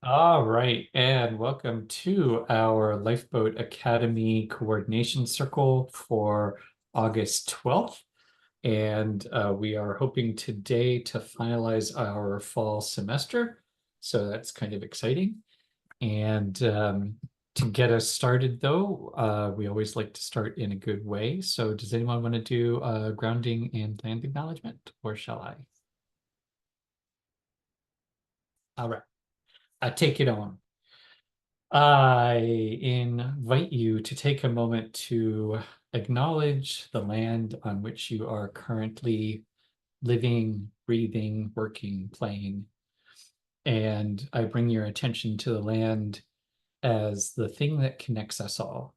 All right, and welcome to our Lifeboat Academy Coordination Circle for August 12th. And we are hoping today to finalize our fall semester. So that's kind of exciting. And to get us started, though, we always like to start in a good way. So does anyone want to do grounding and land acknowledgement, or shall I? All right, I take it on. I invite you to take a moment to acknowledge the land on which you are currently living, breathing, working, playing. And I bring your attention to the land as the thing that connects us all.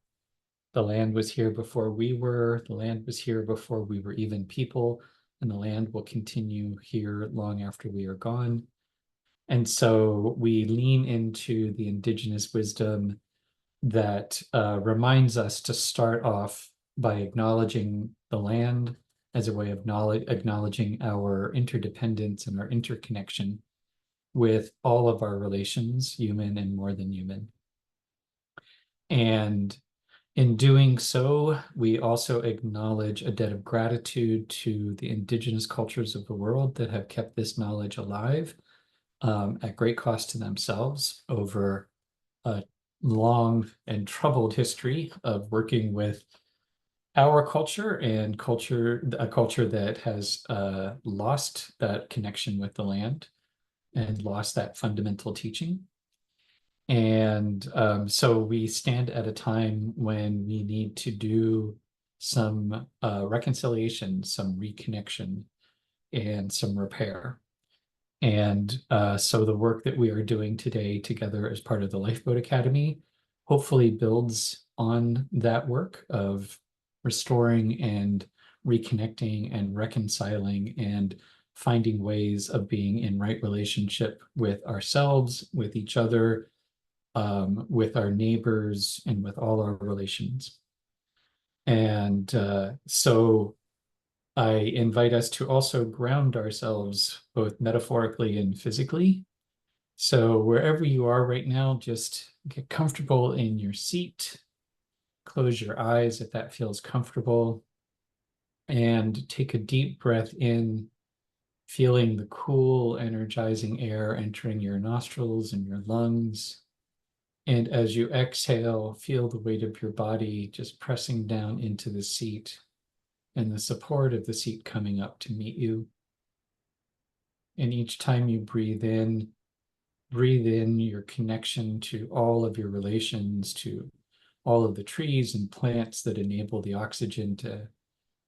The land was here before we were, the land was here before we were even people, and the land will continue here long after we are gone. And so we lean into the indigenous wisdom that reminds us to start off by acknowledging the land as a way of acknowledging our interdependence and our interconnection with all of our relations, human and more than human. And in doing so, we also acknowledge a debt of gratitude to the indigenous cultures of the world that have kept this knowledge alive at great cost to themselves over a long and troubled history of working with our culture and a culture that has lost that connection with the land and lost that fundamental teaching. And so we stand at a time when we need to do some reconciliation, some reconnection, and some repair. And so the work that we are doing today together as part of the Lifeboat Academy hopefully builds on that work of restoring and reconnecting and reconciling and finding ways of being in right relationship with ourselves, with each other, with our neighbors, and with all our relations. And so I invite us to also ground ourselves both metaphorically and physically. So wherever you are right now, just get comfortable in your seat. Close your eyes if that feels comfortable. And take a deep breath in, feeling the cool, energizing air entering your nostrils and your lungs. And as you exhale, feel the weight of your body just pressing down into the seat and the support of the seat coming up to meet you. And each time you breathe in your connection to all of your relations, to all of the trees and plants that enable the oxygen to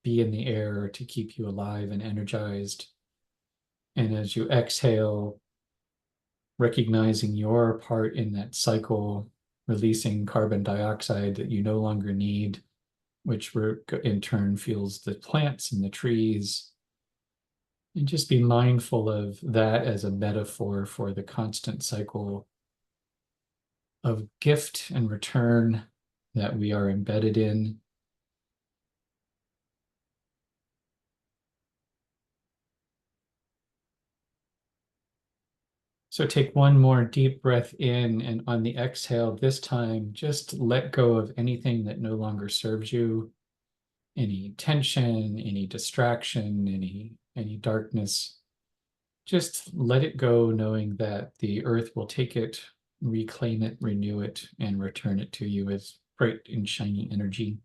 be in the air to keep you alive and energized. And as you exhale, recognizing your part in that cycle, releasing carbon dioxide that you no longer need, which in turn fuels the plants and the trees. And just be mindful of that as a metaphor for the constant cycle of gift and return that we are embedded in. So take one more deep breath in, and on the exhale, this time, just let go of anything that no longer serves you, any tension, any distraction, any darkness. Just let it go, knowing that the earth will take it, reclaim it, renew it, and return it to you as bright and shiny energy.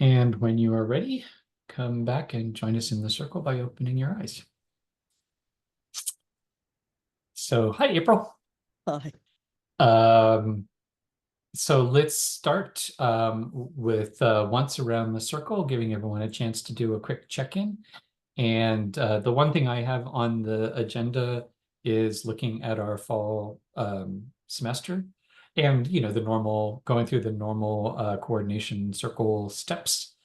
And when you are ready, come back and join us in the circle by opening your eyes. So, hi, April. Hi. So let's start with once around the circle, giving everyone a chance to do a quick check-in. And the one thing I have on the agenda is looking at our fall semester and, the normal, going through the normal coordination circle steps.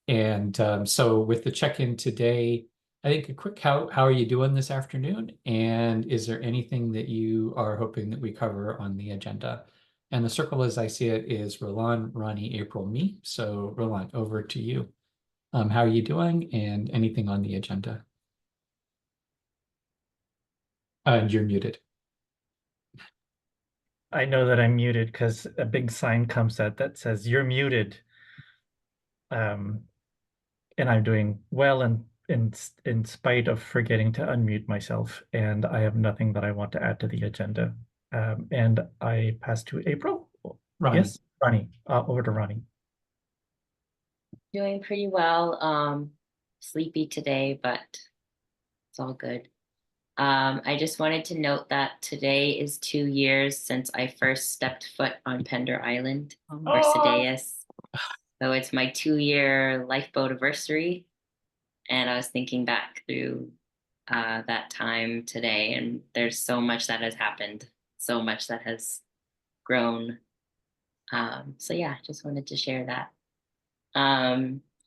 And so with the check-in today, I think a quick how are you doing this afternoon? And is there anything that you are hoping that we cover on the agenda? And the circle, as I see it, is Roland, Ronnie, April, me. So Roland, over to you. How are you doing and anything on the agenda? And you're muted. I know that I'm muted because a big sign comes out that says you're muted. Um, and I'm doing well in spite of forgetting to unmute myself, and I have nothing that I want to add to the agenda. And I pass to April. Ronnie. Yes, Ronnie. Over to Ronnie. Doing pretty well. Sleepy today, but it's all good. I just wanted to note that today is 2 years since I first stepped foot on Pender Island or Sadeas. So it's my 2-year lifeboat anniversary. And I was thinking back through that time today, and there's so much that has happened, so much that has grown. So yeah, just wanted to share that.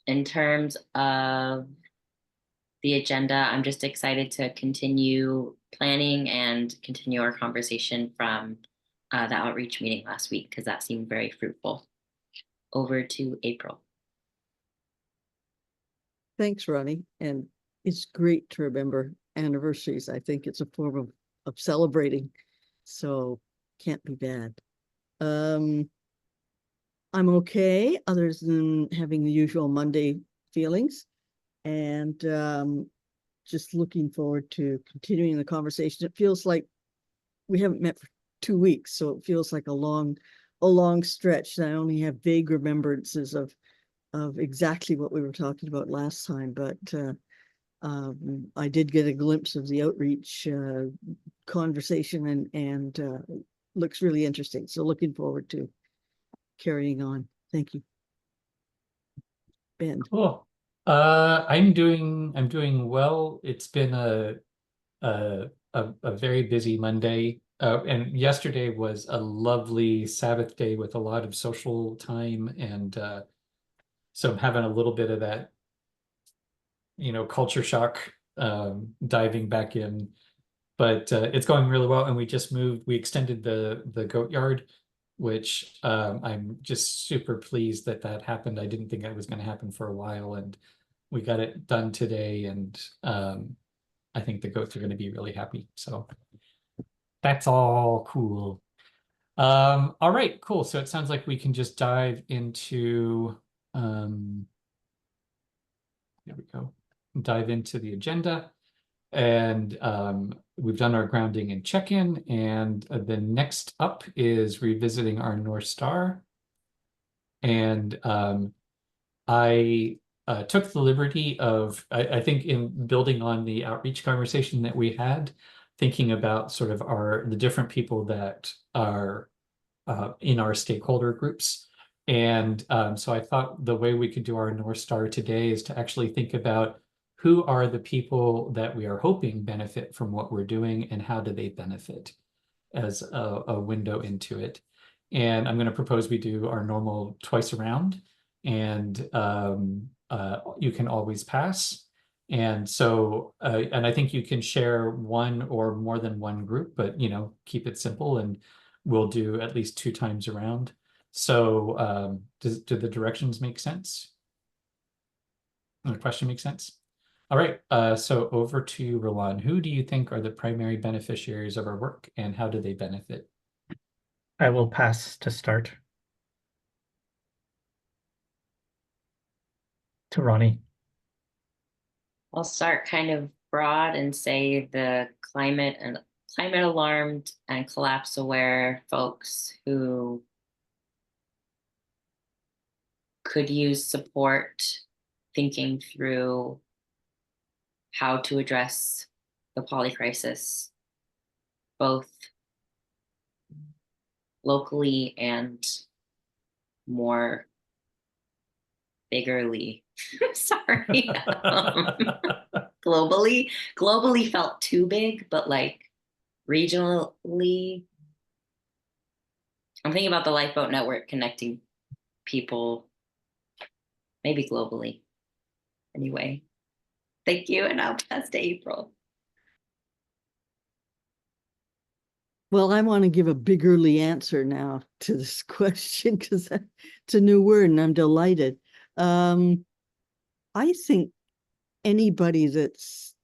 In terms of the agenda, I'm just excited to continue planning and continue our conversation from the outreach meeting last week, because that seemed very fruitful. Over to April. Thanks, Ronnie. And it's great to remember anniversaries. I think it's a form of celebrating. So can't be bad. I'm okay, other than having the usual Monday feelings. And just looking forward to continuing the conversation. It feels like we haven't met for 2 weeks, so it feels like a long stretch. And I only have vague remembrances of exactly what we were talking about last time, but I did get a glimpse of the outreach conversation, and looks really interesting. So looking forward to carrying on. Thank you, Ben. Cool. I'm doing well. It's been a very busy Monday. And yesterday was a lovely Sabbath day with a lot of social time, and so I'm having a little bit of that, culture shock, diving back in. But it's going really well, and we extended the goat yard, which I'm just super pleased that happened. I didn't think that was going to happen for a while, and we got it done today, and I think the goats are going to be really happy. So that's all cool. All right, cool. So it sounds like we can just dive into there we go. Dive into the agenda. And we've done our grounding and check-in. And the next up is revisiting our North Star. And I took the liberty of, I think, in building on the outreach conversation that we had, thinking about sort of the different people that are in our stakeholder groups. And so I thought the way we could do our North Star today is to actually think about who are the people that we are hoping benefit from what we're doing, and how do they benefit as a window into it. And I'm going to propose we do our normal twice around, and you can always pass. And so, and I think you can share one or more than one group, but keep it simple, and we'll do at least 2 times around. So do the directions make sense? The question makes sense? All right, so over to Roland. Who do you think are the primary beneficiaries of our work, and how do they benefit? I will pass to start. To Ronnie. I'll start kind of broad and say the climate alarmed and collapse aware folks who could use support thinking through how to address the poly crisis, both locally and more biggerly. Sorry. Globally felt too big, but like regionally, I'm thinking about the lifeboat network connecting people, maybe globally. Anyway, thank you, and I'll pass to April. Well, I want to give a biggerly answer now to this question, because it's a new word and I'm delighted. I think anybody that's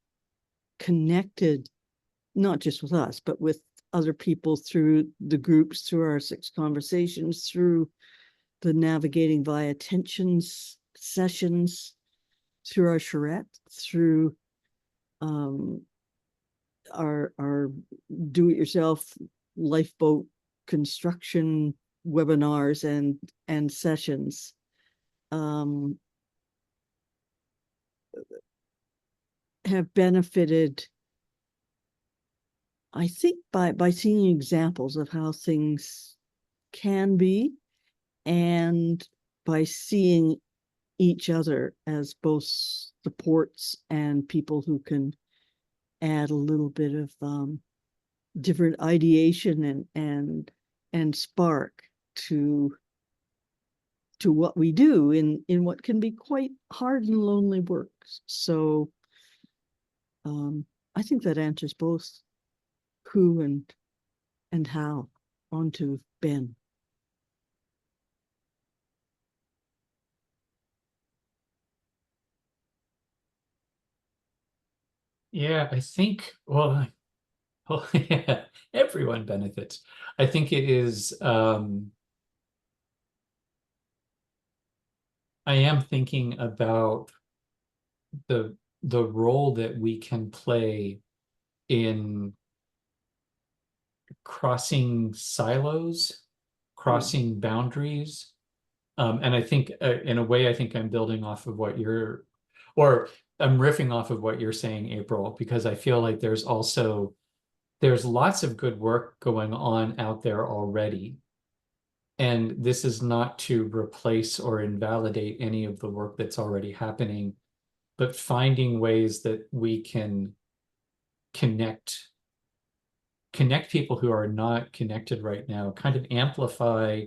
connected not just with us, but with other people through the groups, through our 6 conversations, through the navigating via tensions sessions, through our charrette, through our do-it-yourself lifeboat construction webinars and sessions. Have benefited, I think, by seeing examples of how things can be, and by seeing each other as both supports and people who can add a little bit of different ideation and spark to what we do in what can be quite hard and lonely work. So I think that answers both who and how. On to Ben. Yeah, I think, well, yeah, everyone benefits. I think it is, I am thinking about the role that we can play in crossing silos, crossing boundaries. And I think, in a way, I think I'm building off of what you're, or I'm riffing off of what you're saying, April, because I feel like there's lots of good work going on out there already. And this is not to replace or invalidate any of the work that's already happening, but finding ways that we can connect people who are not connected right now, kind of amplify.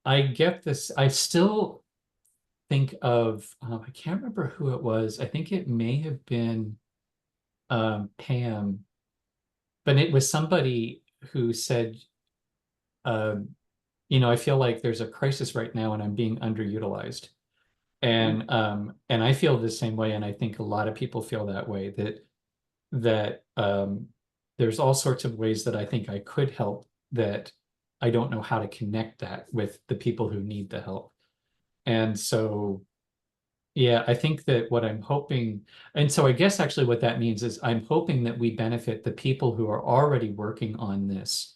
I get this. I still think of, I can't remember who it was. I think it may have been Pam, but it was somebody who said, um, I feel like there's a crisis right now and I'm being underutilized. And I feel the same way, and I think a lot of people feel that way, that there's all sorts of ways that I think I could help, that I don't know how to connect that with the people who need the help. And so, yeah, I think that what I'm hoping, and so I guess actually what that means is I'm hoping that we benefit the people who are already working on this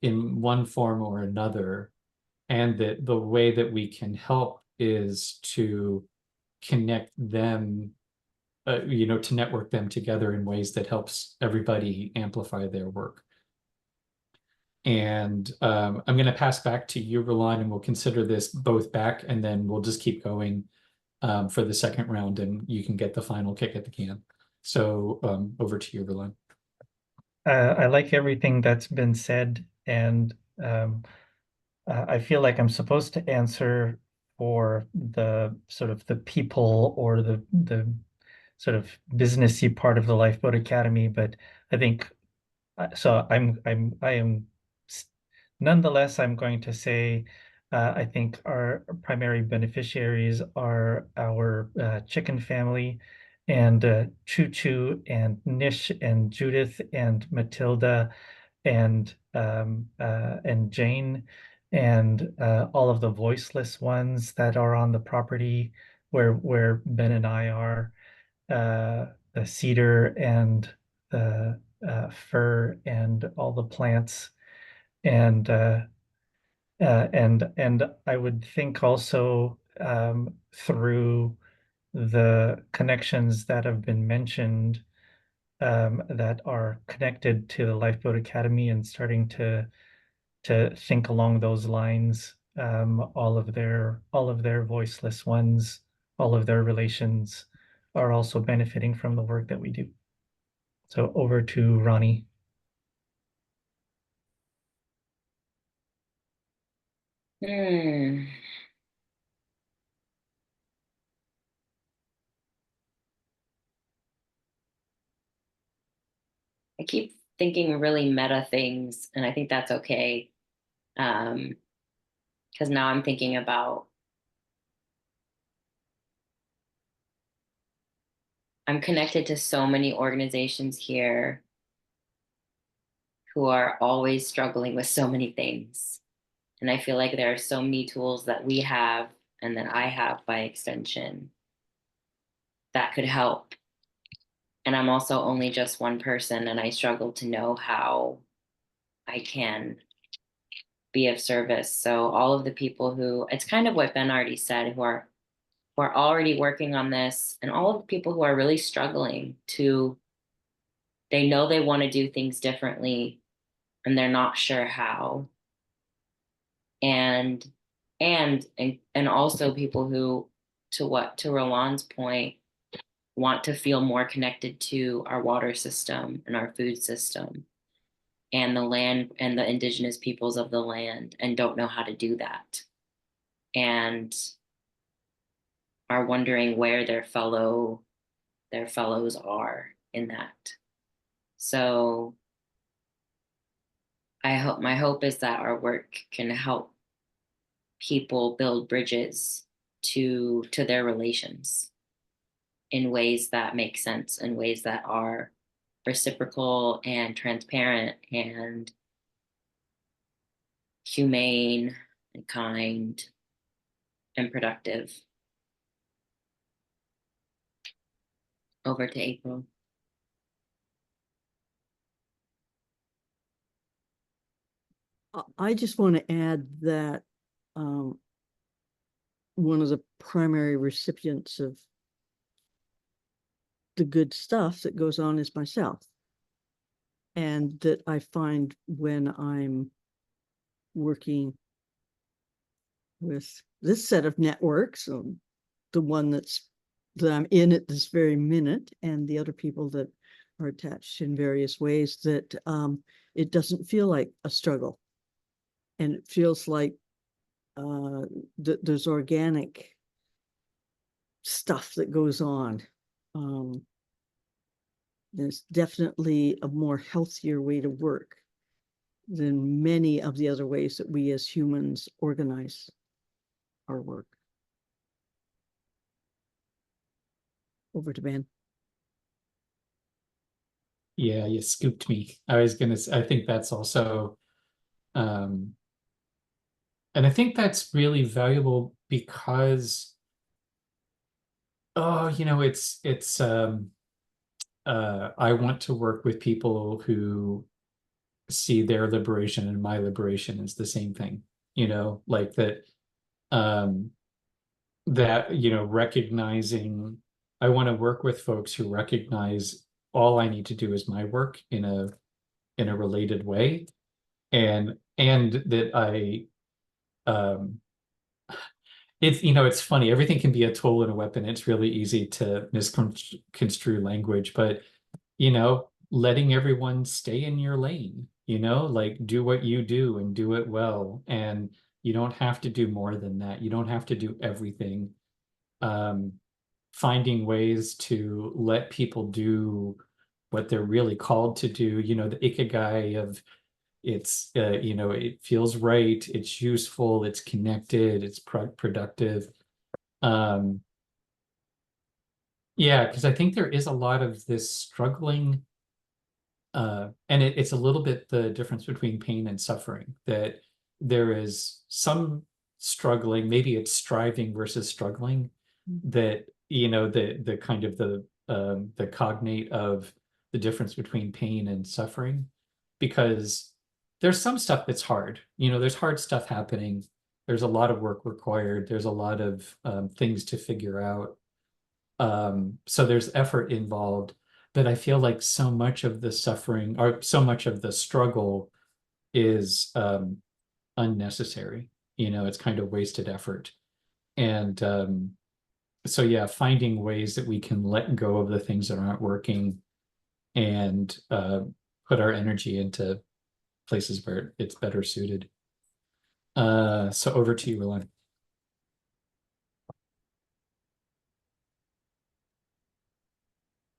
in one form or another, and that the way that we can help is to connect them, to network them together in ways that helps everybody amplify their work. And I'm going to pass back to you, Roland, and we'll consider this both back, and then we'll just keep going for the second round, and you can get the final kick at the can. So over to you, Roland. I like everything that's been said, and I feel like I'm supposed to answer for the sort of the people or the sort of businessy part of the Lifeboat Academy, but I think so. I am nonetheless. I'm going to say I think our primary beneficiaries are our chicken family, and Choo Choo and Nish and Judith and Matilda and Jane, and all of the voiceless ones that are on the property where Ben and I are, the cedar and the fir and all the plants, and and I would think also through the connections that have been mentioned, that are connected to the Lifeboat Academy and starting to think along those lines. All of their voiceless ones, all of their relations are also benefiting from the work that we do. So over to Ronnie. Hmm. I keep thinking really meta things, and I think that's okay. Because now I'm thinking about I'm connected to so many organizations here who are always struggling with so many things. And I feel like there are so many tools that we have and that I have by extension that could help. And I'm also only just one person, and I struggle to know how I can be of service. So all of the people who, it's kind of what Ben already said, who are already working on this, and all of the people who are really struggling to, they know they want to do things differently and they're not sure how. And and also people who, to Roland's point, want to feel more connected to our water system and our food system and the land and the indigenous peoples of the land, and don't know how to do that, and are wondering where their fellows are in that. So my hope is that our work can help people build bridges to their relations in ways that make sense, in ways that are reciprocal and transparent and humane and kind and productive. Over to April. I just want to add that one of the primary recipients of the good stuff that goes on is myself. And that I find when I'm working with this set of networks, the one that I'm in at this very minute, and the other people that are attached in various ways, that it doesn't feel like a struggle. And it feels like there's organic stuff that goes on. There's definitely a more healthier way to work than many of the other ways that we as humans organize our work. Over to Ben. Yeah, you scooped me. I think that's also, and I think that's really valuable because, oh, I want to work with people who see their liberation and my liberation as the same thing, like that, um, recognizing, I want to work with folks who recognize all I need to do is my work in a related way, and that um it's funny, everything can be a tool and a weapon. It's really easy to misconstrue language, but letting everyone stay in your lane, like do what you do and do it well. And you don't have to do more than that. You don't have to do everything. Um, Finding ways to let people do what they're really called to do, the ikigai of it feels right, it's useful, it's connected, it's productive. Um, yeah, because I think there is a lot of this struggling, and it's a little bit the difference between pain and suffering, that there is some struggling, maybe it's striving versus struggling, that the kind of the cognate of the difference between pain and suffering, because there's some stuff that's hard. There's hard stuff happening. There's a lot of work required. There's a lot of things to figure out. So there's effort involved, but I feel like so much of the suffering or so much of the struggle is unnecessary. It's kind of wasted effort. And so yeah, finding ways that we can let go of the things that aren't working and put our energy into places where it's better suited. So over to you, Roland.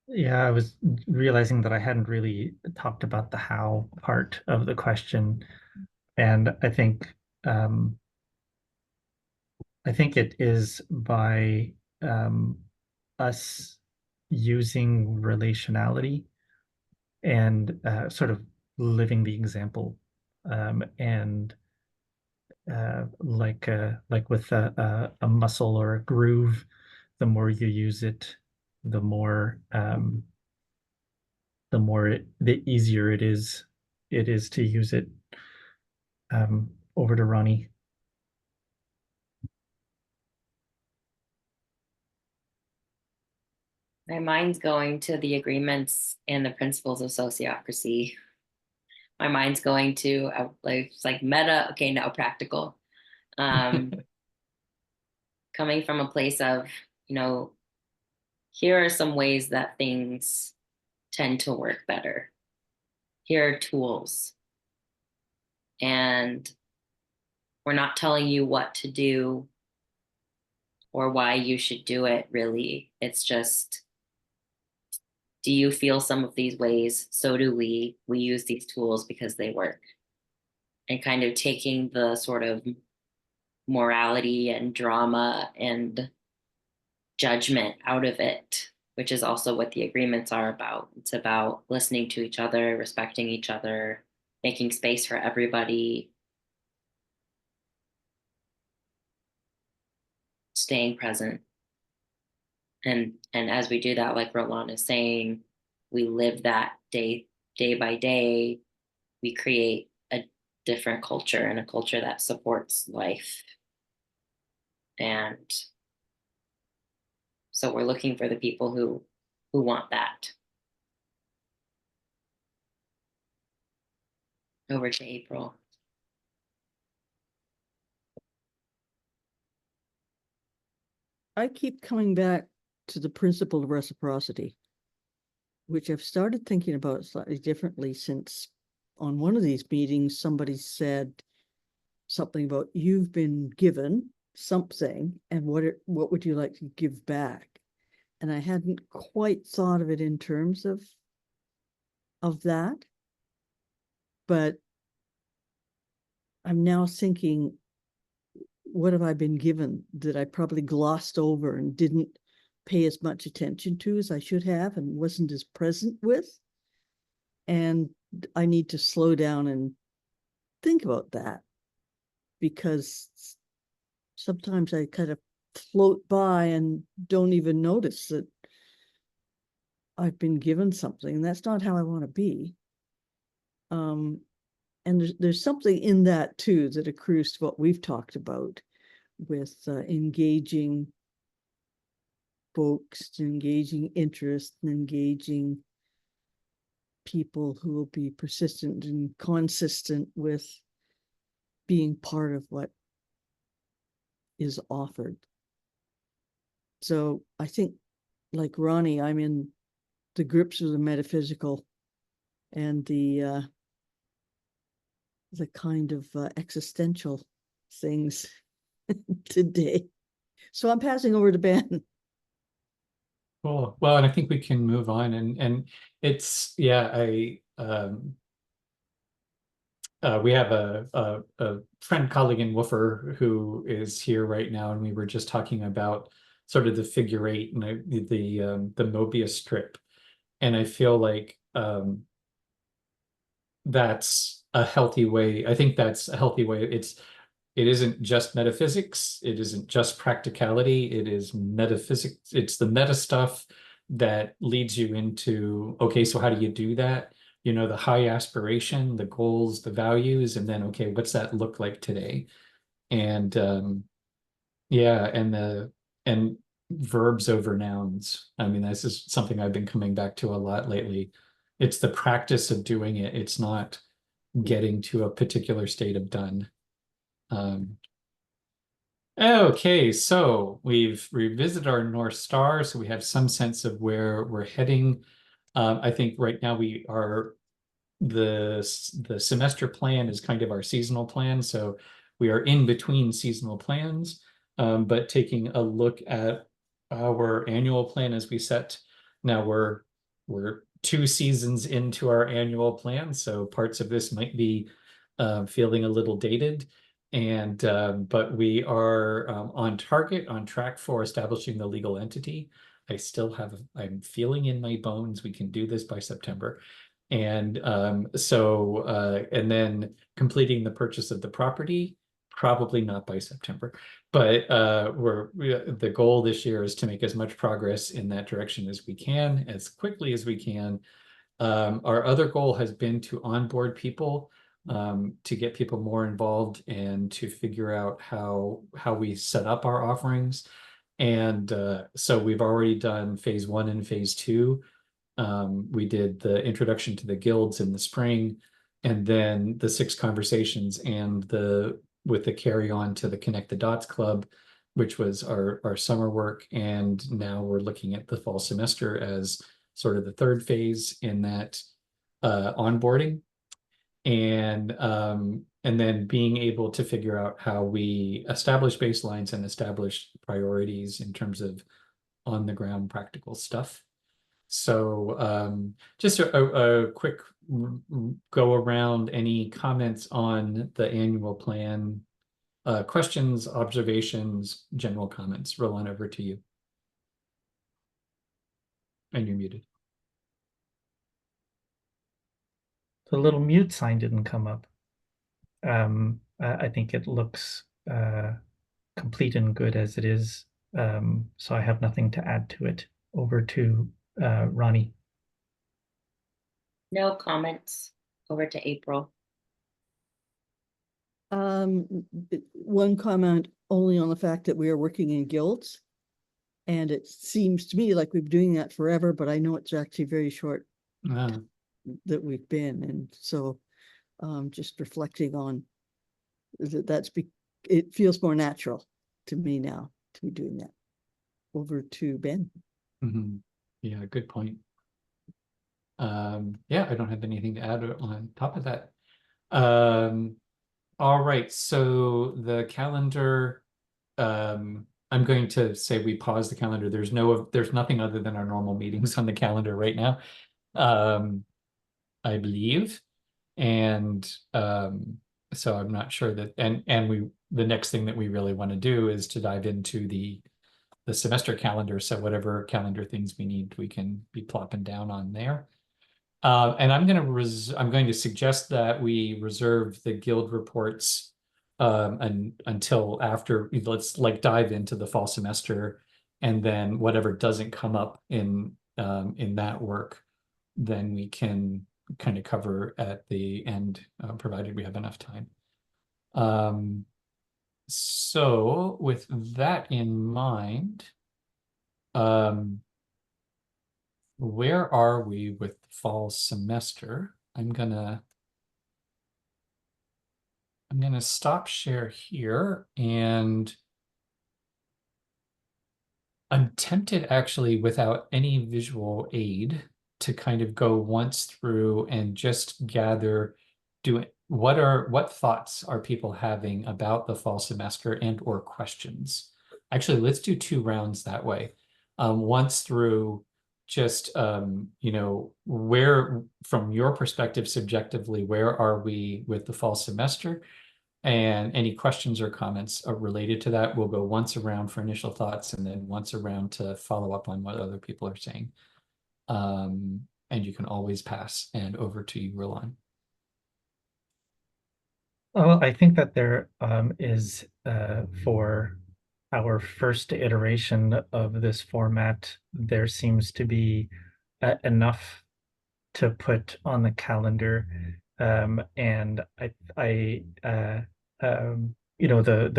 Yeah, I was realizing that I hadn't really talked about the how part of the question. And I think it is by us using relationality and sort of living the example, and like with a muscle or a groove, the more you use it, the more the easier it is to use it. Over to Ronnie. My mind's going to the agreements and the principles of sociocracy. My mind's going to like it's like meta. Okay, now practical. Coming from a place of, here are some ways that things tend to work better. Here are tools, and we're not telling you what to do or why you should do it. Really, it's just, do you feel some of these ways? So do we. We use these tools because they work. And kind of taking the sort of morality and drama and judgment out of it, which is also what the agreements are about. It's about listening to each other, respecting each other, making space for everybody, staying present. And as we do that, like Roland is saying, we live that day by day. We create a different culture, and a culture that supports life. And so we're looking for the people who want that. Over to April. I keep coming back to the principle of reciprocity, which I've started thinking about slightly differently since on one of these meetings, somebody said something about you've been given something and what would you like to give back? And I hadn't quite thought of it in terms of that. But I'm now thinking, what have I been given that I probably glossed over and didn't pay as much attention to as I should have and wasn't as present with? And I need to slow down and think about that, because sometimes I kind of float by and don't even notice that I've been given something, and that's not how I want to be. And there's something in that too that accrues to what we've talked about with engaging folks, engaging interest, and engaging people who will be persistent and consistent with being part of what is offered. So I think, like Ronnie, I'm in the grips of the metaphysical and the kind of existential things today. So I'm passing over to Ben. Cool. Well, and I think we can move on, and it's, yeah, we have a friend, colleague in Woofer who is here right now, and we were just talking about sort of the figure eight and the Mobius strip, and I feel like that's a healthy way. I think that's a healthy way. It isn't just metaphysics. It isn't just practicality. It is metaphysics. It's the meta stuff that leads you into, okay, so how do you do that? The high aspiration, the goals, the values, and then, okay, what's that look like today? And yeah, and verbs over nouns. I mean, this is something I've been coming back to a lot lately. It's the practice of doing it. It's not getting to a particular state of done. Okay, so we've revisited our North Star, so we have some sense of where we're heading. I think right now the semester plan is kind of our seasonal plan, so we are in between seasonal plans, but taking a look at our annual plan as we set. Now we're 2 seasons into our annual plan, so parts of this might be feeling a little dated. But we are on target, on track for establishing the legal entity. I'm feeling in my bones we can do this by September. And and then completing the purchase of the property, probably not by September. But the goal this year is to make as much progress in that direction as we can, as quickly as we can. Our other goal has been to onboard people, to get people more involved and to figure out how we set up our offerings. And so we've already done phase 1 and phase 2. We did the introduction to the guilds in the spring, and then the 6 conversations and with the carry on to the Connect the Dots Club, which was our summer work. And now we're looking at the fall semester as sort of the third phase in that onboarding. And then being able to figure out how we establish baselines and establish priorities in terms of on the ground practical stuff. So just a quick go around. Any comments on the annual plan? Questions, observations, general comments? Roll on over to you. And you're muted. The little mute sign didn't come up. I think it looks complete and good as it is. So I have nothing to add to it. Over to Ronnie. No comments. Over to April. One comment only on the fact that we are working in guilds. And it seems to me like we've been doing that forever, but I know it's actually very short that we've been. And so just reflecting on that, it feels more natural to me now to be doing that. Over to Ben. Mm-hmm. Yeah, good point. Yeah, I don't have anything to add on top of that. All right, so the calendar, I'm going to say we pause the calendar. There's nothing other than our normal meetings on the calendar right now, I believe. And so I'm not sure that, and the next thing that we really want to do is to dive into the semester calendar. So whatever calendar things we need, we can be plopping down on there. And I'm going to suggest that we reserve the guild reports until after. Let's like dive into the fall semester, and then whatever doesn't come up in that work, then we can kind of cover at the end, provided we have enough time. So with that in mind, where are we with the fall semester? I'm gonna stop share here, and I'm tempted actually without any visual aid to kind of go once through and just gather what thoughts are people having about the fall semester and or questions. Actually, let's do 2 rounds that way. Once through just where, from your perspective subjectively, where are we with the fall semester, and any questions or comments are related to that. We'll go once around for initial thoughts and then once around to follow up on what other people are saying. And you can always pass. And over to you, Roland. Well, I think that there is for our first iteration of this format, there seems to be enough to put on the calendar. And the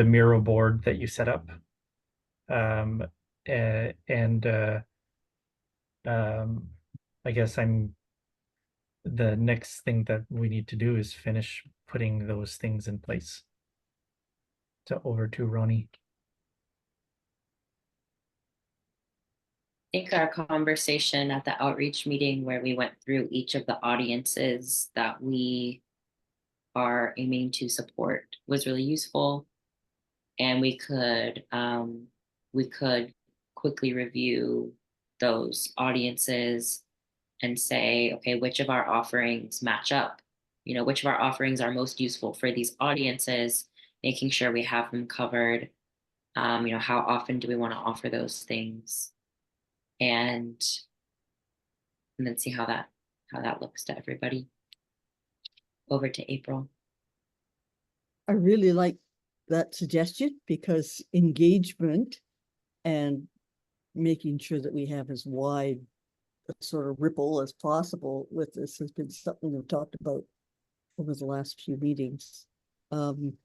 Miro board that you set up. I guess the next thing that we need to do is finish putting those things in place. So over to Ronnie. I think our conversation at the outreach meeting where we went through each of the audiences that we are aiming to support was really useful. And we could quickly review those audiences and say, okay, which of our offerings match up? Which of our offerings are most useful for these audiences, making sure we have them covered. How often do we want to offer those things? and then see how that looks to everybody. Over to April. I really like that suggestion because engagement and making sure that we have as wide a sort of ripple as possible with this has been something we've talked about over the last few meetings. I'm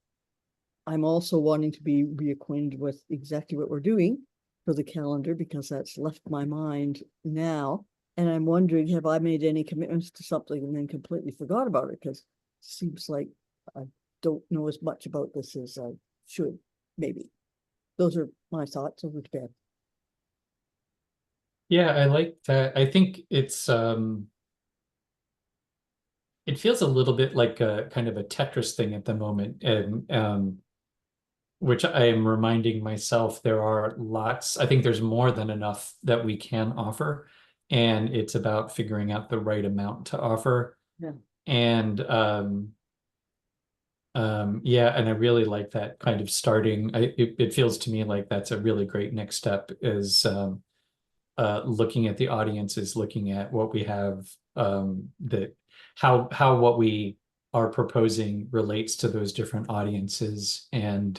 also wanting to be reacquainted with exactly what we're doing for the calendar because that's left my mind now. And I'm wondering, have I made any commitments to something and then completely forgot about it? Because it seems like I don't know as much about this as I should, maybe. Those are my thoughts. Over to Ben. Yeah, I like that. I think it's it feels a little bit like a kind of a Tetris thing at the moment, and which I am reminding myself there are lots. I think there's more than enough that we can offer, and it's about figuring out the right amount to offer. Yeah. And yeah, and I really like that kind of starting. It feels to me like that's a really great next step is looking at the audiences, looking at what we have, that how what we are proposing relates to those different audiences, and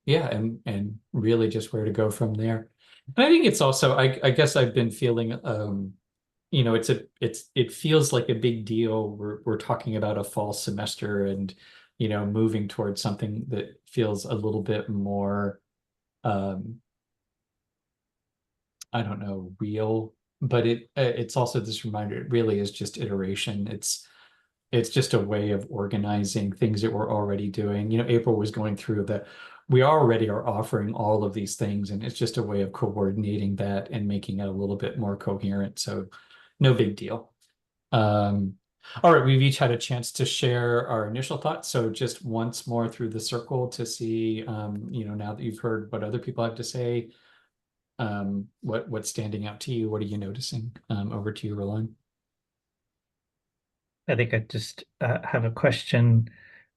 yeah, and really just where to go from there. And I think it's also, I guess I've been feeling, you know, it feels like a big deal. We're talking about a fall semester and, you know, moving towards something that feels a little bit more, I don't know, real, but it's also this reminder, it really is just iteration. It's just a way of organizing things that we're already doing. You know, April was going through that. We already are offering all of these things, and it's just a way of coordinating that and making it a little bit more coherent. So no big deal. All right, we've each had a chance to share our initial thoughts. So just once more through the circle to see, you know, now that you've heard what other people have to say, what's standing out to you? What are you noticing? Over to you, Roland. I think I just have a question.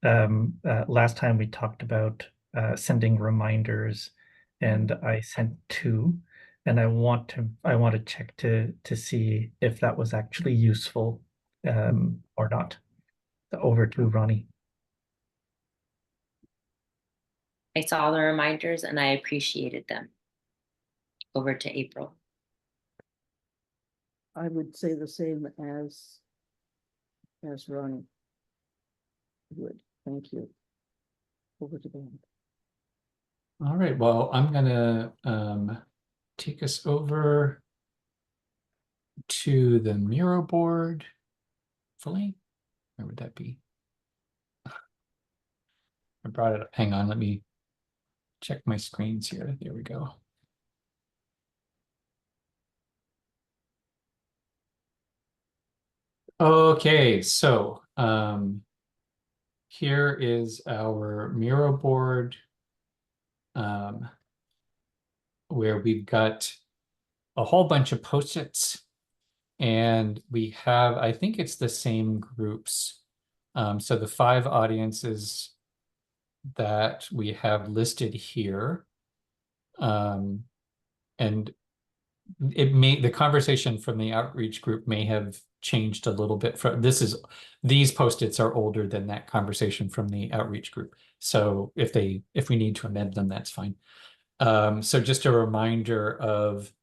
Last time we talked about sending reminders, and I sent 2, and I want to check to see if that was actually useful or not. Over to Ronnie. I saw the reminders and I appreciated them. Over to April. I would say the same as Ronnie would. Thank you. Over to Ben. All right, well, I'm gonna take us over to the Miro board. Fully, where would that be? I brought it up. Hang on, let me check my screens here. There we go. Okay, so here is our Miro board, where we've got a whole bunch of Post-its, and we have, I think it's the same groups. So the 5 audiences that we have listed here, and the conversation from the outreach group may have changed a little bit. These Post-its are older than that conversation from the outreach group. So if we need to amend them, that's fine. So just a reminder of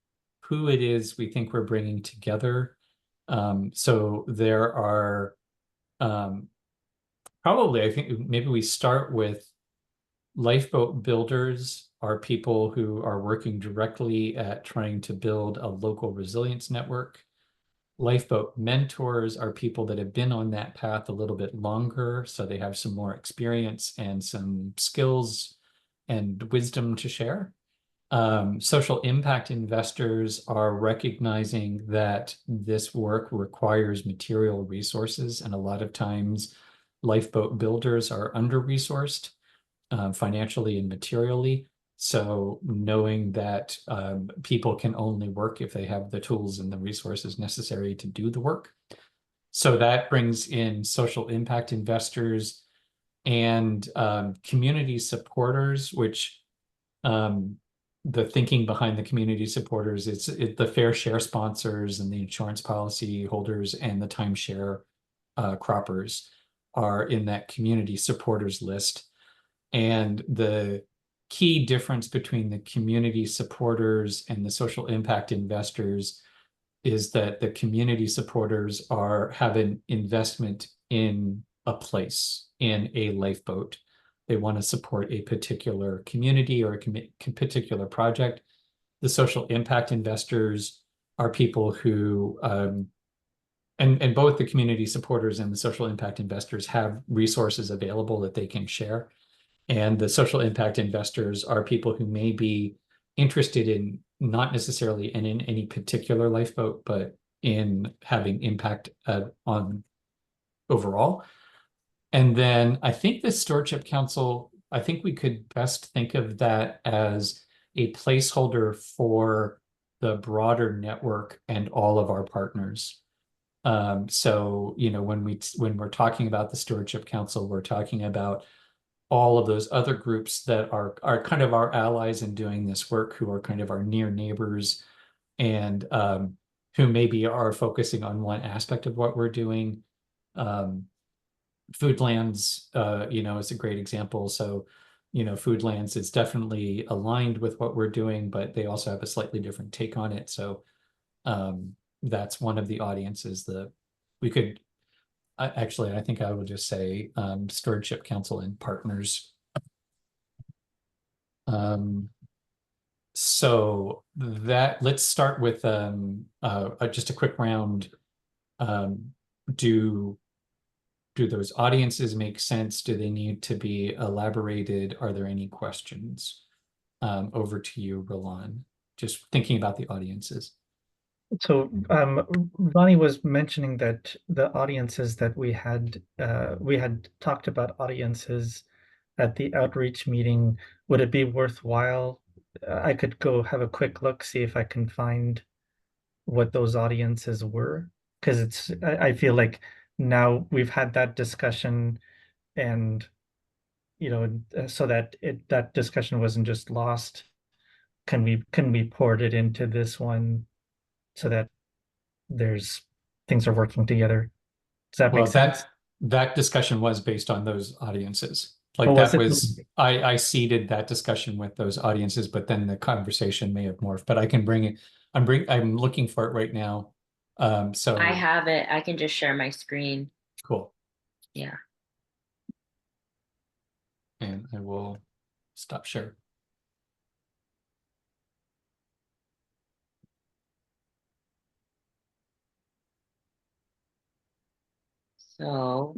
who it is we think we're bringing together. So there are probably, I think maybe we start with lifeboat builders are people who are working directly at trying to build a local resilience network. Lifeboat mentors are people that have been on that path a little bit longer, so they have some more experience and some skills and wisdom to share. Social impact investors are recognizing that this work requires material resources, and a lot of times lifeboat builders are under-resourced financially and materially. So knowing that people can only work if they have the tools and the resources necessary to do the work. So that brings in social impact investors and community supporters, which the thinking behind the community supporters. It's the fair share sponsors and the insurance policy holders and the timeshare croppers are in that community supporters list. And the key difference between the community supporters and the social impact investors is that the community supporters have an investment in a place, in a lifeboat. They want to support a particular community or a particular project. The social impact investors are people who, and both the community supporters and the social impact investors have resources available that they can share. And the social impact investors are people who may be interested in not necessarily in any particular lifeboat, but in having impact on overall. And then I think the Stewardship Council, I think we could best think of that as a placeholder for the broader network and all of our partners. So, when we're talking about the Stewardship Council, we're talking about all of those other groups that are kind of our allies in doing this work, who are kind of our near neighbors, and who maybe are focusing on one aspect of what we're doing. Foodlands, is a great example. So, Foodlands is definitely aligned with what we're doing, but they also have a slightly different take on it. So that's one of the audiences that we could actually, I think I would just say Stewardship Council and partners. So let's start with just a quick round. Do those audiences make sense? Do they need to be elaborated? Are there any questions? Over to you, Roland. Just thinking about the audiences. So Ronnie was mentioning that the audiences that we had talked about audiences at the outreach meeting. Would it be worthwhile? I could go have a quick look, see if I can find what those audiences were, because I feel like now we've had that discussion, and so that that discussion wasn't just lost. Can we port it into this one so that things are working together? Does that make sense? That discussion was based on those audiences. Like Oh, was that it? was, I seeded that discussion with those audiences, but then the conversation may have morphed. But I can bring it. I'm looking for it right now. So I have it. I can just share my screen. cool. Yeah. And I will stop share. So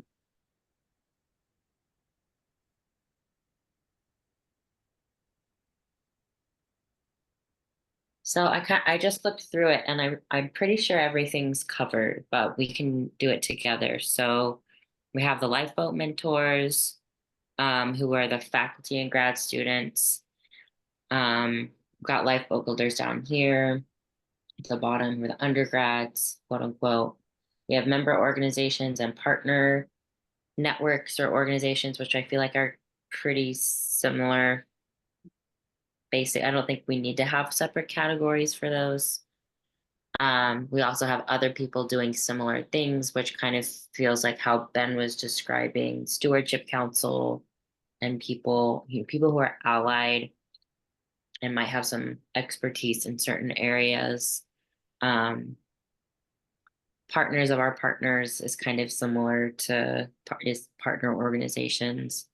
I just looked through it, and I'm pretty sure everything's covered, but we can do it together. So we have the lifeboat mentors, who are the faculty and grad students. We've got lifeboat builders down here at the bottom, who are the undergrads, quote unquote. We have member organizations and partner networks or organizations, which I feel like are pretty similar. Basic. I don't think we need to have separate categories for those. We also have other people doing similar things, which kind of feels like how Ben was describing Stewardship Council, and people who are allied and might have some expertise in certain areas. Partners of our partners is kind of similar to partner organizations.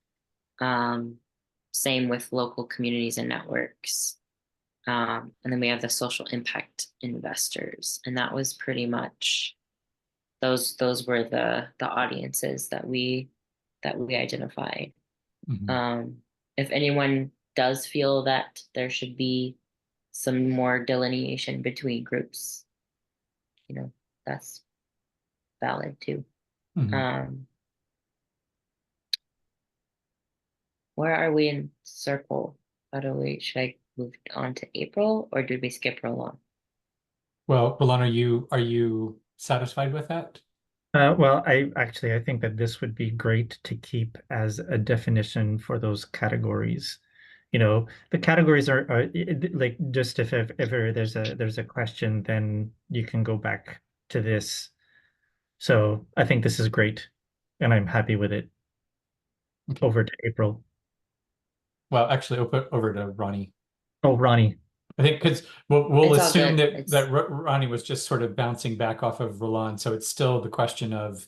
Same with local communities and networks. And then we have the social impact investors, and that was pretty much those were the audiences that we identified. Mm-hmm. If anyone does feel that there should be some more delineation between groups, that's valid too. Mm-hmm. Where are we in circle? Should I move on to April, or did we skip along? Well, Roland, are you satisfied with that? Well, I think that this would be great to keep as a definition for those categories. you know, the categories are like, just if ever there's a question, then you can go back to this. So I think this is great, and I'm happy with it. Okay. Over to April. Well, actually, over to Ronnie. Oh, Ronnie. I think because we'll It's all assume good. that Ronnie was just sort of bouncing back off of Roland, so it's still the question of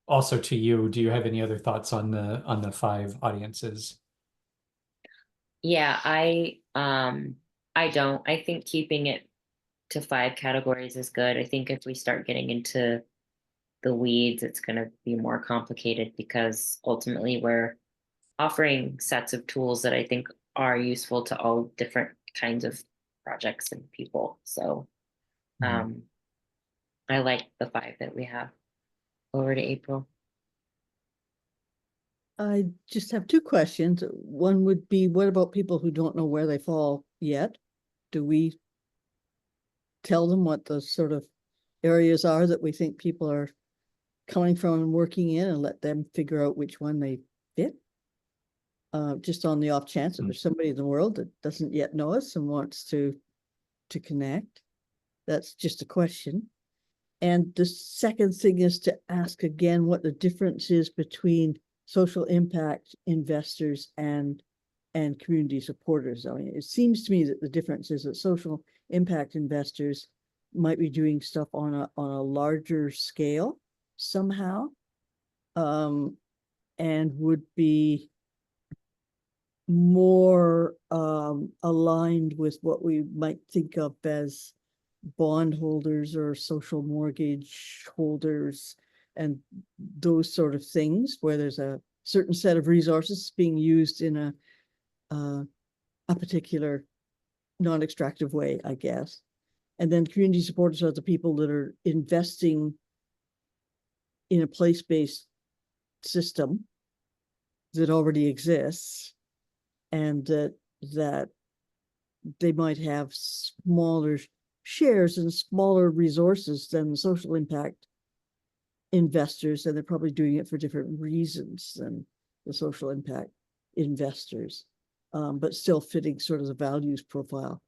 also to you. Do you have any other thoughts on the five audiences? Yeah, I don't. I think keeping it to five categories is good. I think if we start getting into the weeds, it's going to be more complicated because ultimately we're offering sets of tools that I think are useful to all different kinds of projects and people. So um, I like the five that we have. Over to April. I just have two questions. One would be, what about people who don't know where they fall yet? Do we tell them what the sort of areas are that we think people are coming from and working in, and let them figure out which one they fit? Just on the off chance that there's somebody in the world that doesn't yet know us and wants to connect. That's just a question. And the second thing is to ask again what the difference is between social impact investors and community supporters. I mean, it seems to me that the difference is that social impact investors might be doing stuff on a larger scale somehow, and would be more aligned with what we might think of as bondholders or social mortgage holders and those sort of things, where there's a certain set of resources being used in a particular non-extractive way, I guess. And then community supporters are the people that are investing in a place-based system that already exists, and that they might have smaller shares and smaller resources than the social impact investors, and they're probably doing it for different reasons than the social impact investors, but still fitting sort of the values profile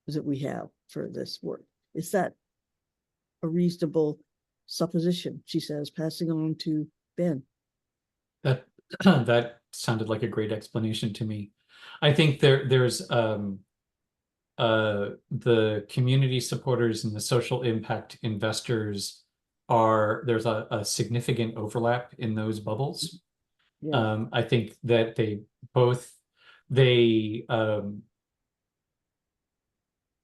that we have for this work. Is that a reasonable supposition? She says, passing on to Ben. That that sounded like a great explanation to me. I think there's the community supporters and the social impact investors there's a significant overlap in those bubbles. Yeah. I think that they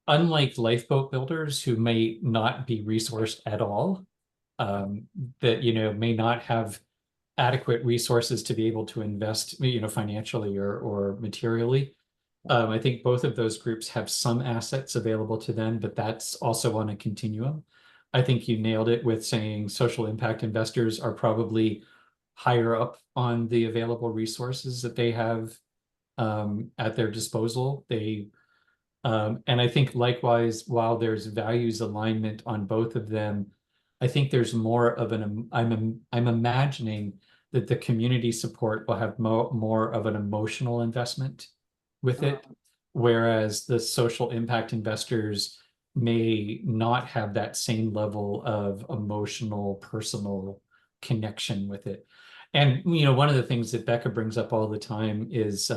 unlike lifeboat builders who may not be resourced at all, that may not have adequate resources to be able to invest, financially or materially. I think both of those groups have some assets available to them, but that's also on a continuum. I think you nailed it with saying social impact investors are probably higher up on the available resources that they have at their disposal. And I think likewise, while there's values alignment on both of them, I think there's more of I'm imagining that the community support will have more of an emotional investment with it, whereas the social impact investors may not have that same level of emotional, personal connection with it. And one of the things that Becca brings up all the time is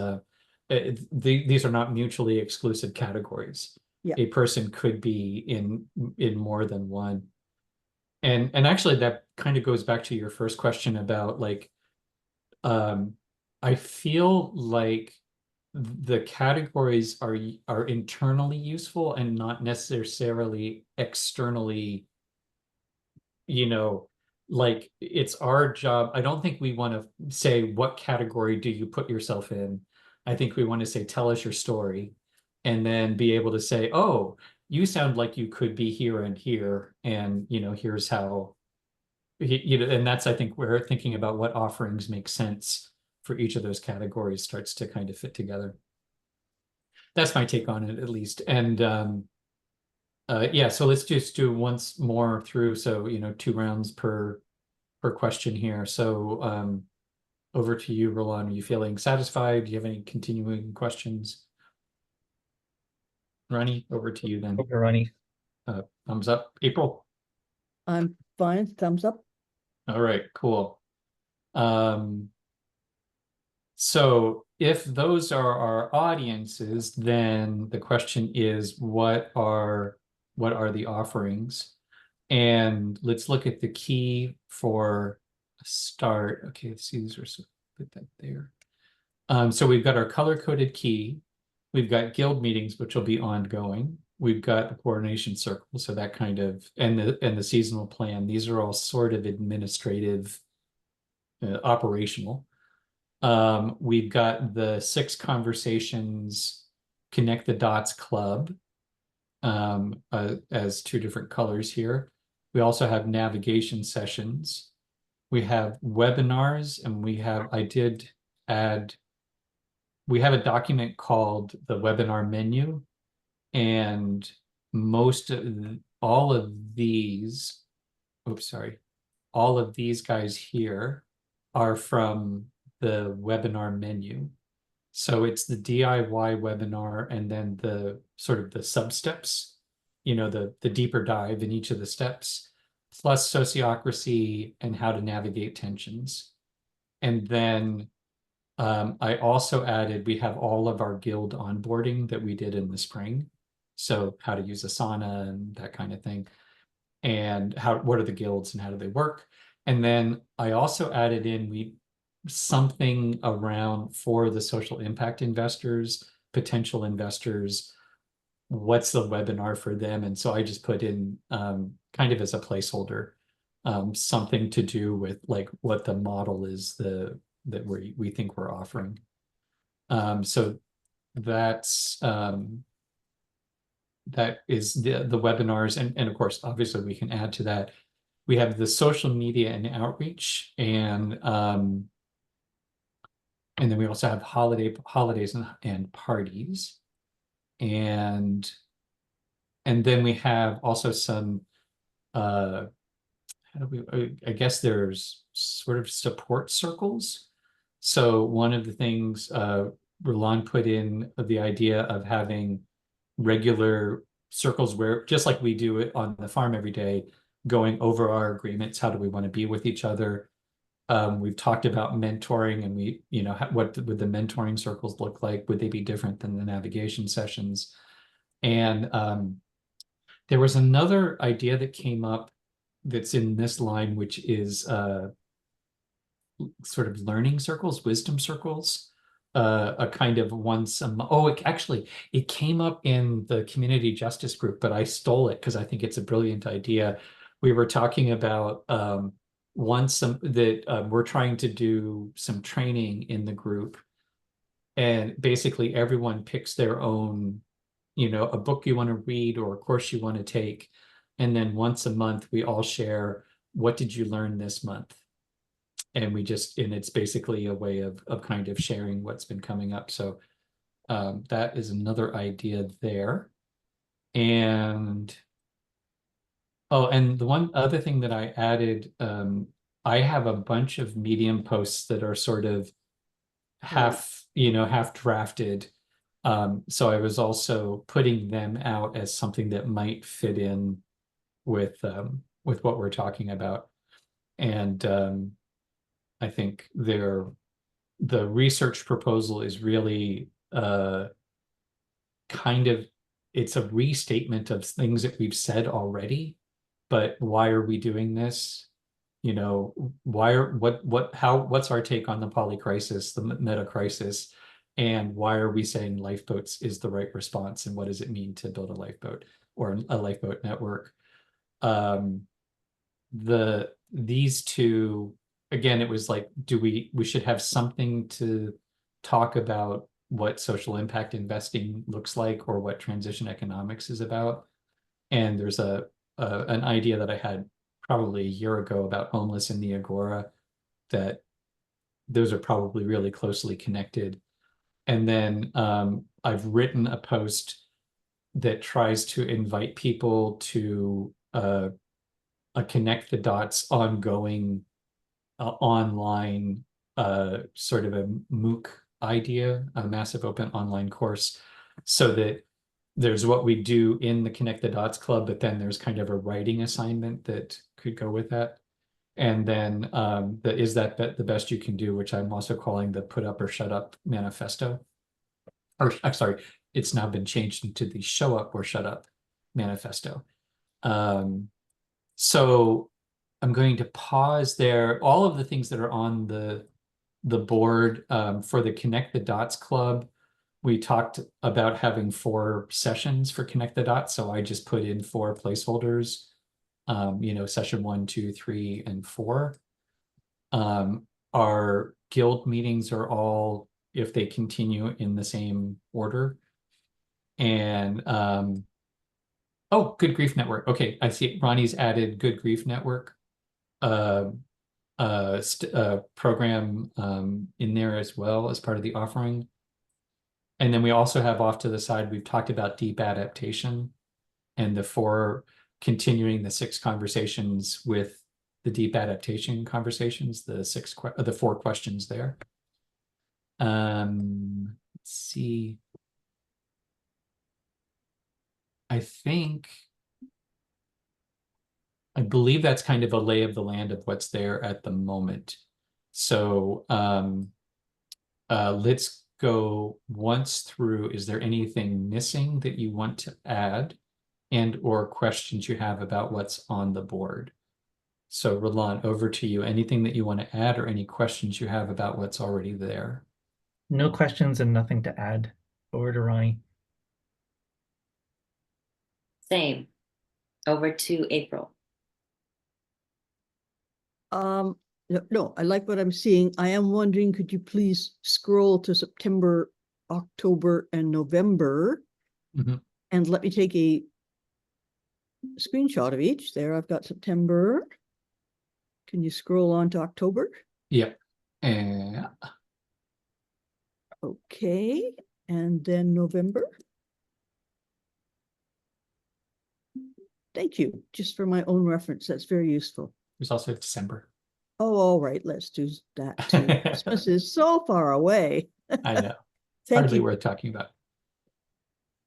these are not mutually exclusive categories. Yeah. A person could be in more than one. And actually that kind of goes back to your first question about like I feel like the categories are internally useful and not necessarily externally, like it's our job. I don't think we want to say what category do you put yourself in. I think we want to say, tell us your story, and then be able to say, oh, you sound like you could be here and here, and here's how, and that's, I think, where thinking about what offerings make sense for each of those categories starts to kind of fit together. That's my take on it, at least. And yeah, so let's just do once more through. So, 2 rounds per question here. So over to you, Roland. Are you feeling satisfied? Do you have any continuing questions? Ronnie, over to you then. Okay, Ronnie. Thumbs up. April? I'm fine, thumbs up. All right, cool. So if those are our audiences, then the question is, what are the offerings? And let's look at the key for a start. Okay, let's see, these are, so put that there. So we've got our color-coded key. We've got guild meetings, which will be ongoing. We've got the coordination circle, so that kind of, and the seasonal plan. These are all sort of administrative, operational. We've got the 6 conversations, Connect the Dots Club, as 2 different colors here. We also have navigation sessions. We have webinars, and we have a document called the webinar menu, and all of these guys here are from the webinar menu. So it's the DIY webinar, and then the sort of the sub-steps, the deeper dive in each of the steps, plus sociocracy and how to navigate tensions. And then I also added, we have all of our guild onboarding that we did in the spring. So how to use Asana and that kind of thing. And what are the guilds and how do they work? And then I also added in something around for the social impact investors, potential investors, what's the webinar for them? And so I just put in kind of as a placeholder, something to do with like what the model is that we think we're offering. So that's that is the webinars, and of course, obviously we can add to that. We have the social media and outreach, and then we also have holidays and parties, and then we have also some I guess there's sort of support circles. So one of the things Roland put in the idea of having regular circles where, just like we do it on the farm every day, going over our agreements, how do we want to be with each other? We've talked about mentoring, and what would the mentoring circles look like? Would they be different than the navigation sessions? And there was another idea that came up that's in this line, which is sort of learning circles, wisdom circles, a kind of it came up in the community justice group, but I stole it because I think it's a brilliant idea. We were talking about we're trying to do some training in the group, and basically everyone picks their own, a book you want to read or a course you want to take. And then once a month, we all share, what did you learn this month? And it's basically a way of kind of sharing what's been coming up. So that is another idea there. And the one other thing that I added, I have a bunch of Medium posts that are sort of half drafted. So I was also putting them out as something that might fit in with what we're talking about. And I think the research proposal is really it's a restatement of things that we've said already, but why are we doing this? What's our take on the poly crisis, the meta crisis, and why are we saying lifeboats is the right response, and what does it mean to build a lifeboat or a lifeboat network? These two, again, it was like, we should have something to talk about what social impact investing looks like, or what transition economics is about. And there's an idea that I had probably a year ago about homeless in the Agora, that those are probably really closely connected. And then I've written a post that tries to invite people to a connect the dots ongoing online sort of a MOOC idea, a massive open online course, so that there's what we do in the Connect the Dots Club, but then there's kind of a writing assignment that could go with that. And then is that the best you can do, which I'm also calling the Put Up or Shut Up Manifesto. Or I'm sorry, it's now been changed into the Show Up or Shut Up Manifesto. So I'm going to pause there. All of the things that are on the board for the Connect the Dots Club, we talked about having 4 sessions for Connect the Dots. So I just put in 4 placeholders, session 1, 2, 3, and 4. Our guild meetings are all, if they continue, in the same order. And oh, Good Grief Network. Okay, I see Ronnie's added Good Grief Network program in there as well as part of the offering. And then we also have off to the side, we've talked about deep adaptation and continuing the 6 conversations with the deep adaptation conversations, the 4 questions there. Let's see. I believe that's kind of a lay of the land of what's there at the moment. So let's go once through. Is there anything missing that you want to add and or questions you have about what's on the board? So Roland, over to you. Anything that you want to add or any questions you have about what's already there? No questions and nothing to add. Over to Ronnie. Same. Over to April. No, I like what I'm seeing. I am wondering, could you please scroll to September, October, and November? And let me take a screenshot of each. There, I've got September. Can you scroll on to October? Yeah. Okay, and then November. Thank you. Just for my own reference, that's very useful. There's also December. Oh, all right. Let's do that too. Christmas is so far away. I know. Thank Hardly you. worth talking about.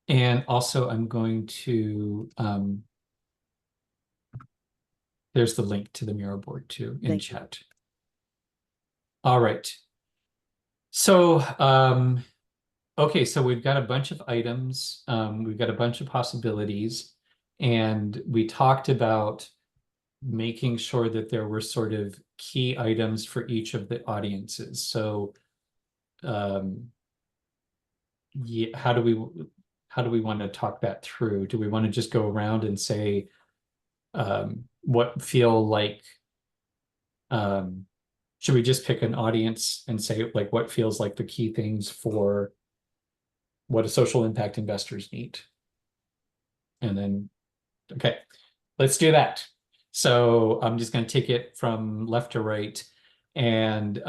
And also I'm going to, there's the link to the Miro board too in chat. All right. So, okay, so we've got a bunch of items. We've got a bunch of possibilities. And we talked about making sure that there were sort of key items for each of the audiences. So, yeah, how do we want to talk that through? Do we want to just go around and say what feel like, should we just pick an audience and say like what feels like the key things for what a social impact investors need? And then, okay, let's do that. So I'm just going to take it from left to right. And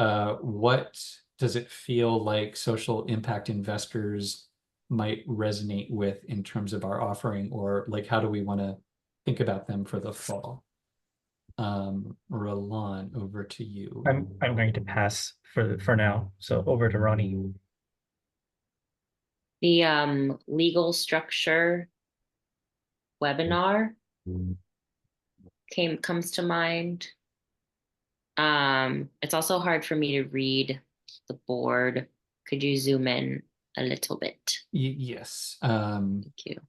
what does it feel like social impact investors might resonate with in terms of our offering, or like how do we want to think about them for the fall? Roland, over to you. I'm going to pass for now. So over to Ronnie. The legal structure webinar comes to mind. It's also hard for me to read the board. Could you zoom in a little bit? Yes. Thank you.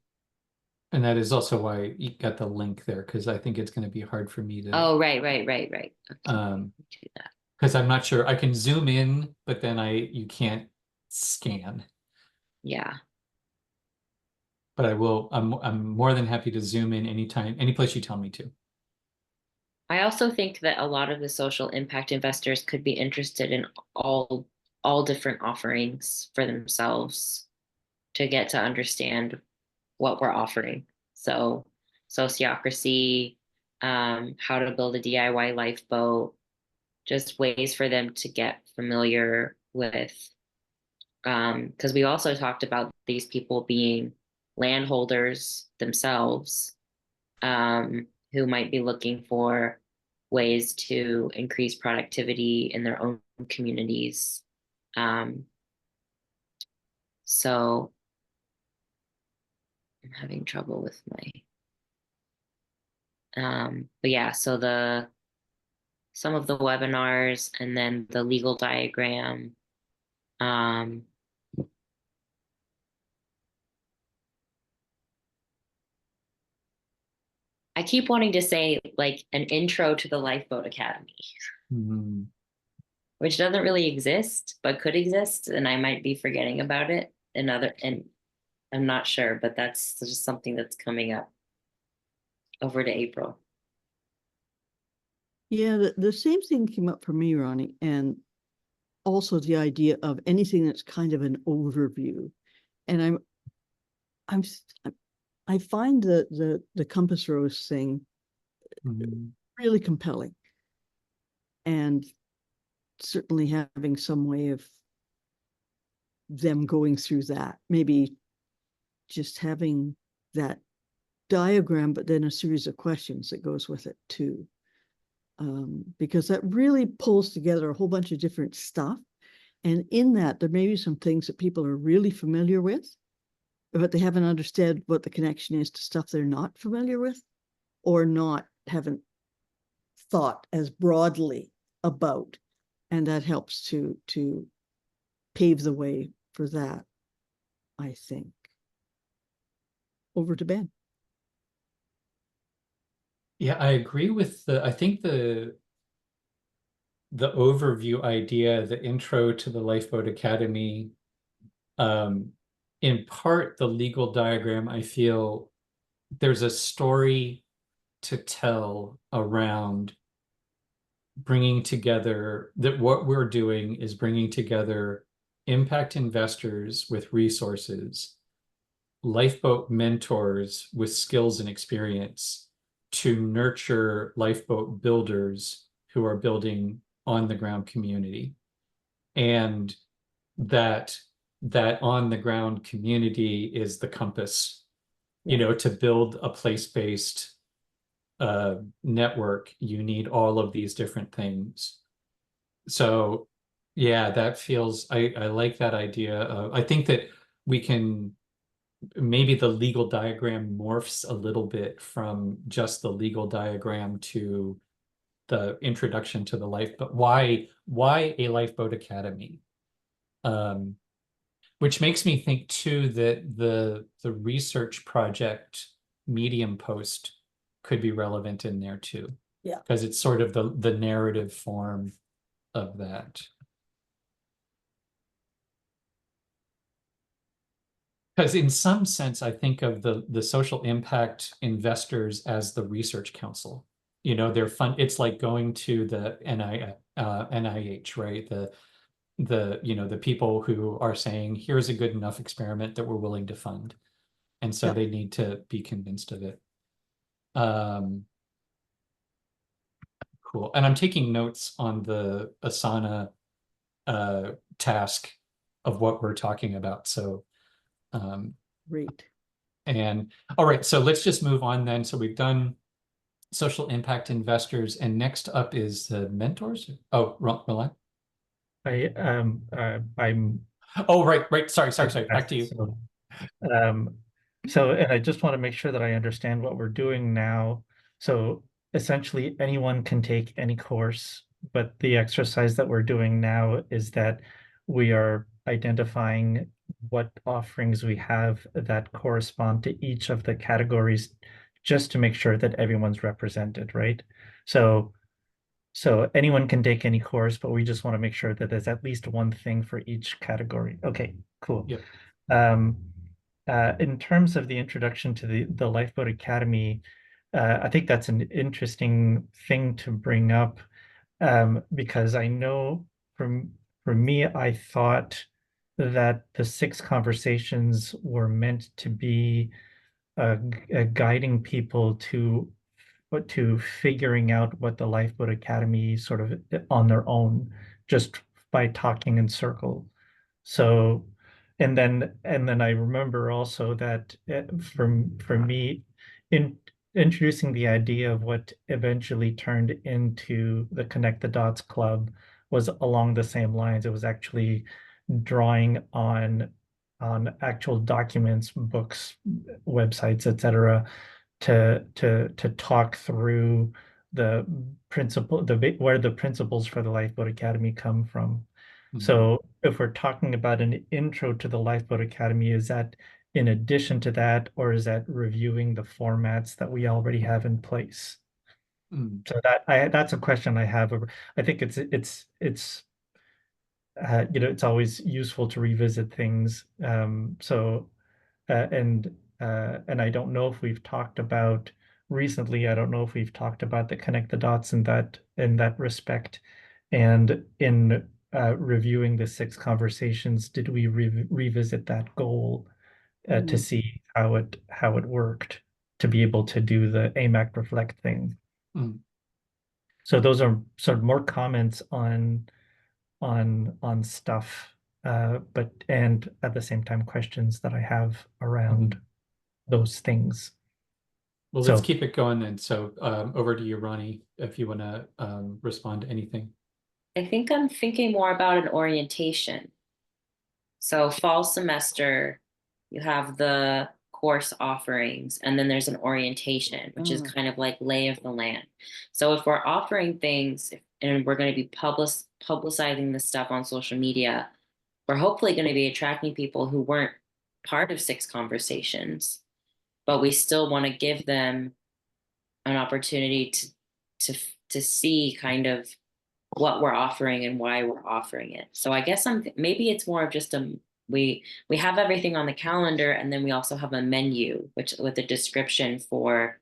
And that is also why you got the link there, because I think it's going to be hard for me to. Oh, right. Okay. Do that. Because I'm not sure I can zoom in, but then you can't scan. Yeah. But I will. I'm more than happy to zoom in anytime, any place you tell me to. I also think that a lot of the social impact investors could be interested in all different offerings for themselves to get to understand what we're offering. So sociocracy, how to build a DIY lifeboat, just ways for them to get familiar with, because we also talked about these people being landholders themselves, who might be looking for ways to increase productivity in their own communities. So I'm having trouble with my but yeah, so some of the webinars and then the legal diagram. I keep wanting to say like an intro to the Lifeboat Academy, Mhm. which doesn't really exist, but could exist, and I might be forgetting about it. And I'm not sure, but that's just something that's coming up over to April. Yeah, the same thing came up for me, Ronnie, and also the idea of anything that's kind of an overview. And I'm I find the compass rose thing Mhm. really compelling, and certainly having some way of them going through that, maybe just having that diagram, but then a series of questions that goes with it too. Because that really pulls together a whole bunch of different stuff. And in that, there may be some things that people are really familiar with, but they haven't understood what the connection is to stuff they're not familiar with, or haven't thought as broadly about. And that helps to pave the way for that, I think. Over to Ben. Yeah, I agree with I think the overview idea, the intro to the Lifeboat Academy, um, in part the legal diagram, I feel there's a story to tell around bringing together that what we're doing is bringing together impact investors with resources, lifeboat mentors with skills and experience to nurture lifeboat builders who are building on the ground community. And that that on the ground community is the compass, to build a place-based network, you need all of these different things. So yeah, that feels, I like that idea of, I think that we can, maybe the legal diagram morphs a little bit from just the legal diagram to the introduction to the life, but why a lifeboat academy? Which makes me think too that the research project Medium post could be relevant in there too. Yeah. Because it's sort of the narrative form of that. Because in some sense, I think of the social impact investors as the research council. They're fun. It's like going to the NIH, right? The people who are saying, here's a good enough experiment that we're willing to fund. And so Yeah. they need to be convinced of it. Cool. And I'm taking notes on the Asana task of what we're talking about. So Great. and all right, so let's just move on then. So we've done social impact investors, and next up is the mentors. Oh, Roland. I'm Oh, right. Sorry. Back to you. so Um, and I just want to make sure that I understand what we're doing now. So essentially, anyone can take any course, but the exercise that we're doing now is that we are identifying what offerings we have that correspond to each of the categories, just to make sure that everyone's represented, right? So anyone can take any course, but we just want to make sure that there's at least one thing for each category. Okay, cool. Yep. In terms of the introduction to the Lifeboat Academy, I think that's an interesting thing to bring up, because I know for me, I thought that the 6 conversations were meant to be guiding people to figuring out what the Lifeboat Academy sort of on their own, just by talking in circle. So, and then I remember also that for me, introducing the idea of what eventually turned into the Connect the Dots Club was along the same lines. It was actually drawing on actual documents, books, websites, etc., to talk through the where the principles for the Lifeboat Academy come from. So if we're talking about an intro to the Lifeboat Academy, is that in addition to that, or is that reviewing the formats that we already have in place? Mm. So that's a question I have. I think it's it's always useful to revisit things. And I don't know if we've talked about recently. I don't know if we've talked about the connect the dots in that respect. And in reviewing the 6 conversations, did we revisit that goal to see how it worked to be able to do the AMAC reflect thing? Mm. So those are sort of more comments on stuff, but and at the same time questions that I have around those things. Well, let's So keep it going then. So over to you, Ronnie, if you want to respond to anything. I think I'm thinking more about an orientation. So fall semester, you have the course offerings, and then there's an orientation, which is kind of like lay of the land. So if we're offering things and we're going to be publicizing this stuff on social media, we're hopefully going to be attracting people who weren't part of 6 conversations, but we still want to give them an opportunity to to see kind of what we're offering and why we're offering it. So I guess maybe it's more of just we have everything on the calendar, and then we also have a menu which with a description for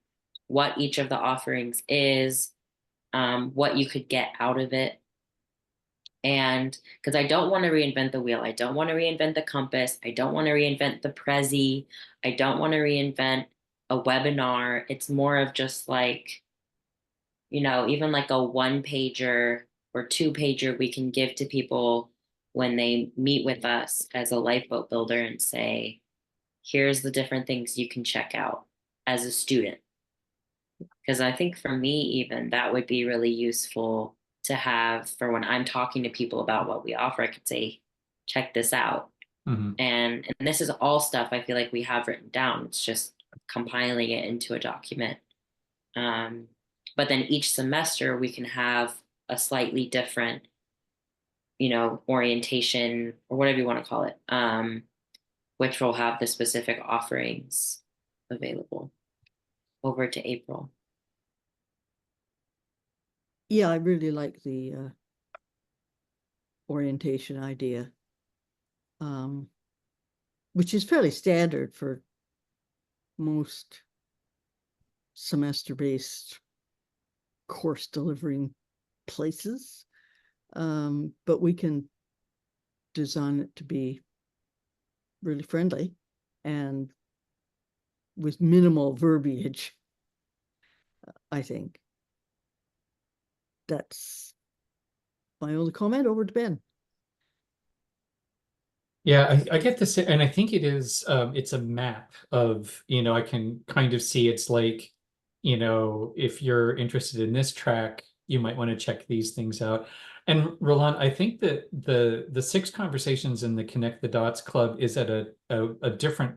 what each of the offerings is, what you could get out of it. And because I don't want to reinvent the wheel, I don't want to reinvent the compass, I don't want to reinvent the Prezi, I don't want to reinvent a webinar. It's more of just like, even like a 1-pager or 2-pager we can give to people when they meet with us as a lifeboat builder and say, here's the different things you can check out as a student. Because I think for me, even that would be really useful to have for when I'm talking to people about what we offer. I could say, check this out. And this is all stuff I feel like we have written down. It's just compiling it into a document. But then each semester we can have a slightly different, orientation or whatever you want to call it, which will have the specific offerings available over to April. Yeah, I really like the orientation idea, which is fairly standard for most semester-based course delivering places, but we can design it to be really friendly and with minimal verbiage. I think that's my only comment. Over to Ben. Yeah, I get this, and I think it is, it's a map of, I can kind of see it's like, if you're interested in this track, you might want to check these things out. And Roland, I think that the 6 conversations in the Connect the Dots Club is at a different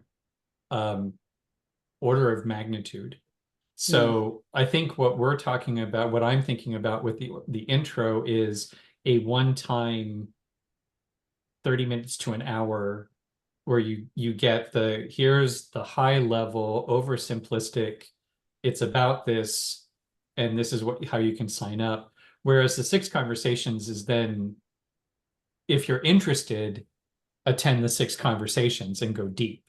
order of magnitude. So I think what we're talking about, what I'm thinking about with the intro is a one-time 30 minutes to an hour where you get here's the high level oversimplistic, it's about this, and this is how you can sign up. Whereas the 6 conversations is then, if you're interested, attend the 6 conversations and go deep.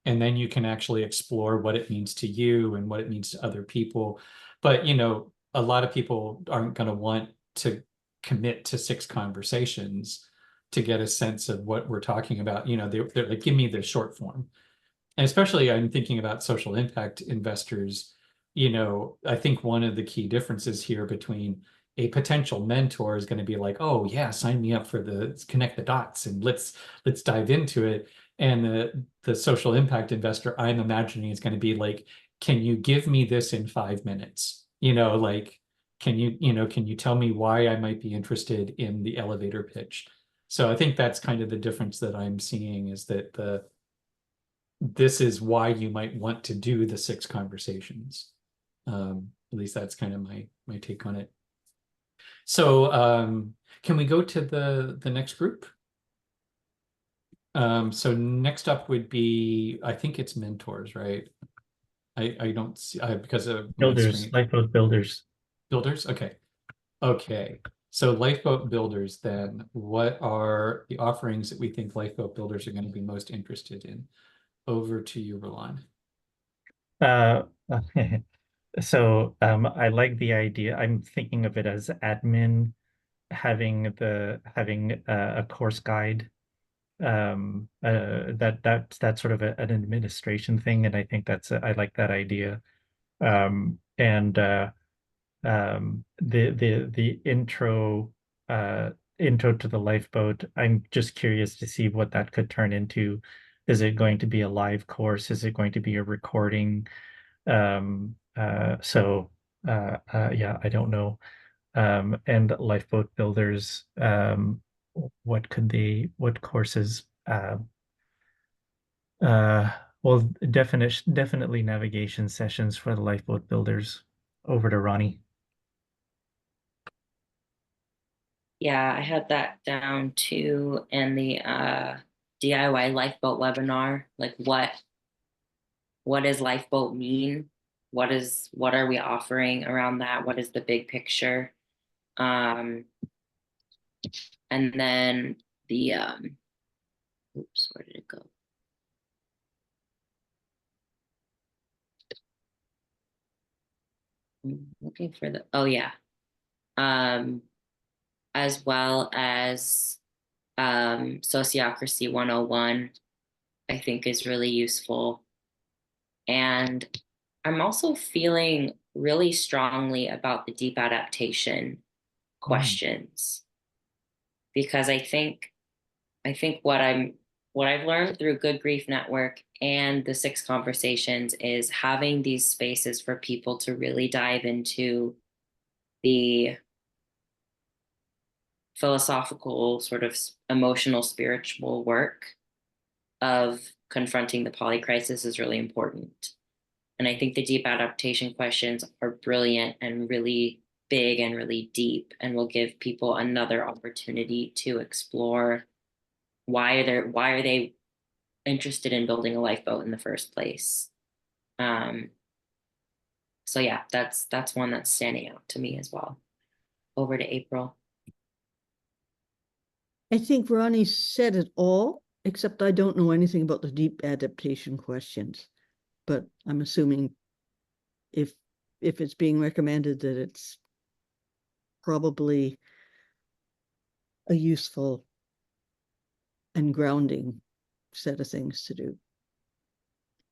And then you can actually explore what it means to you and what it means to other people. But, a lot of people aren't going to want to commit to 6 conversations to get a sense of what we're talking about. They're like, give me the short form. And especially I'm thinking about social impact investors. I think one of the key differences here between a potential mentor is going to be like, oh yeah, sign me up for the connect the dots and let's dive into it. And the social impact investor I'm imagining is going to be like, can you give me this in 5 minutes? Like, can you tell me why I might be interested in the elevator pitch? So I think that's kind of the difference that I'm seeing, is that this is why you might want to do the 6 conversations. At least that's kind of my take on it. So can we go to the next group? So next up would be, I think it's mentors, right? I don't see, because of my Builders, screen. lifeboat builders. Builders, okay. Okay, so lifeboat builders, then what are the offerings that we think lifeboat builders are going to be most interested in? Over to you, Roland. Uh, so I like the idea. I'm thinking of it as admin having a course guide. That's sort of an administration thing, and I think I like that idea. And the intro to the lifeboat, I'm just curious to see what that could turn into. Is it going to be a live course? Is it going to be a recording? Yeah, I don't know. And lifeboat builders, what courses? Uh, well, definitely navigation sessions for the lifeboat builders. Over to Ronnie. Yeah, I had that down too. And the DIY lifeboat webinar, like what does lifeboat mean? What are we offering around that? What is the big picture? Um, and then the oops, where did it go? I'm looking for the, oh yeah. Um, as well as Sociocracy 101, I think is really useful. And I'm also feeling really strongly about the deep adaptation questions, because I think what I've learned through Good Grief Network and the 6 conversations is having these spaces for people to really dive into the philosophical, sort of emotional, spiritual work of confronting the polycrisis is really important. And I think the deep adaptation questions are brilliant and really big and really deep, and will give people another opportunity to explore why are they interested in building a lifeboat in the first place. Um, so yeah, that's one that's standing out to me as well. Over to April. I think Ronnie said it all, except I don't know anything about the deep adaptation questions. But I'm assuming if it's being recommended, that it's probably a useful and grounding set of things to do.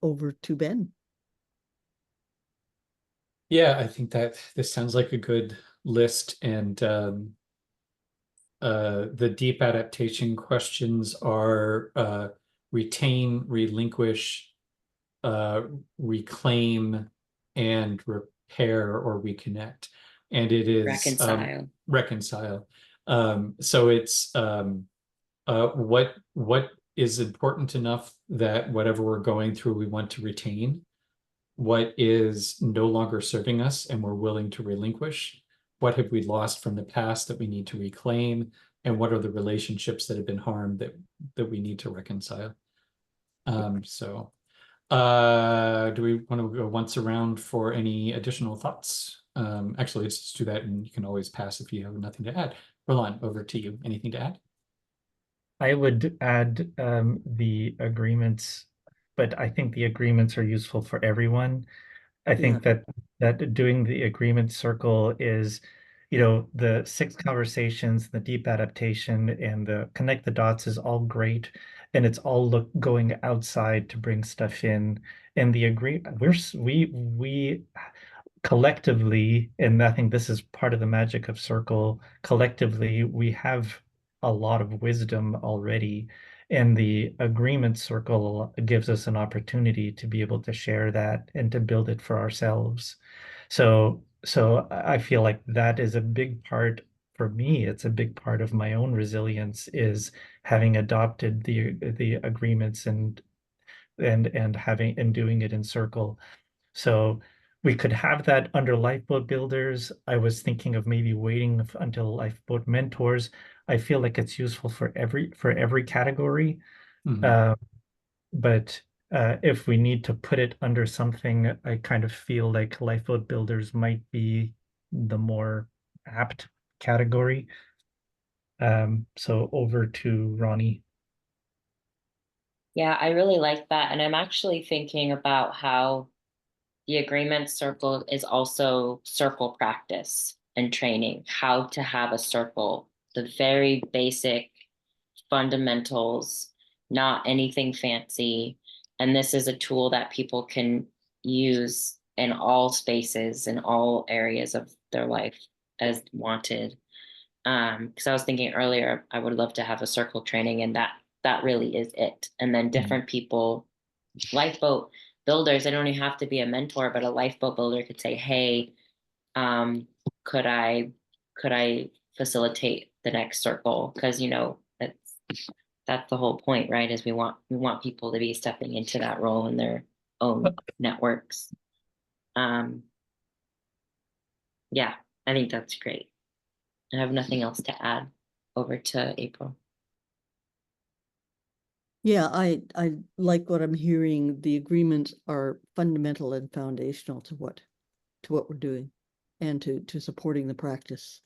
Over to Ben. Yeah, I think that this sounds like a good list, and the deep adaptation questions are retain, relinquish, reclaim, and repair or reconnect. And it is reconcile. So it's what is important enough that whatever we're going through, we want to retain. What is no longer serving us and we're willing to relinquish? What have we lost from the past that we need to reclaim? And what are the relationships that have been harmed that we need to reconcile? So do we want to go once around for any additional thoughts? Actually, let's just do that, and you can always pass if you have nothing to add. Roland, over to you. Anything to add? I would add the agreements, but I think the agreements are useful for everyone. I think that doing the agreement circle is, the 6 conversations, the deep adaptation, and the connect the dots is all great, and it's all going outside to bring stuff in. And the agree we collectively, and I think this is part of the magic of Circle, collectively, we have a lot of wisdom already. And the agreement circle gives us an opportunity to be able to share that and to build it for ourselves. So I feel like that is a big part for me. It's a big part of my own resilience, is having adopted the agreements and having and doing it in circle. So we could have that under lifeboat builders. I was thinking of maybe waiting until lifeboat mentors. I feel like it's useful for every category. Mhm. But if we need to put it under something, I kind of feel like lifeboat builders might be the more apt category. So over to Ronnie. Yeah, I really like that. And I'm actually thinking about how the agreement circle is also circle practice and training, how to have a circle, the very basic fundamentals, not anything fancy. And this is a tool that people can use in all spaces, in all areas of their life as wanted. Because I was thinking earlier, I would love to have a circle training, and that really is it. And then different people, lifeboat builders, they don't even have to be a mentor, but a lifeboat builder could say, hey, um, could I facilitate the next circle? Because that's the whole point, right? Is we want people to be stepping into that role in their own networks. Um, yeah, I think that's great. I have nothing else to add. Over to April. Yeah, I like what I'm hearing. The agreements are fundamental and foundational to what we're doing and to supporting the practice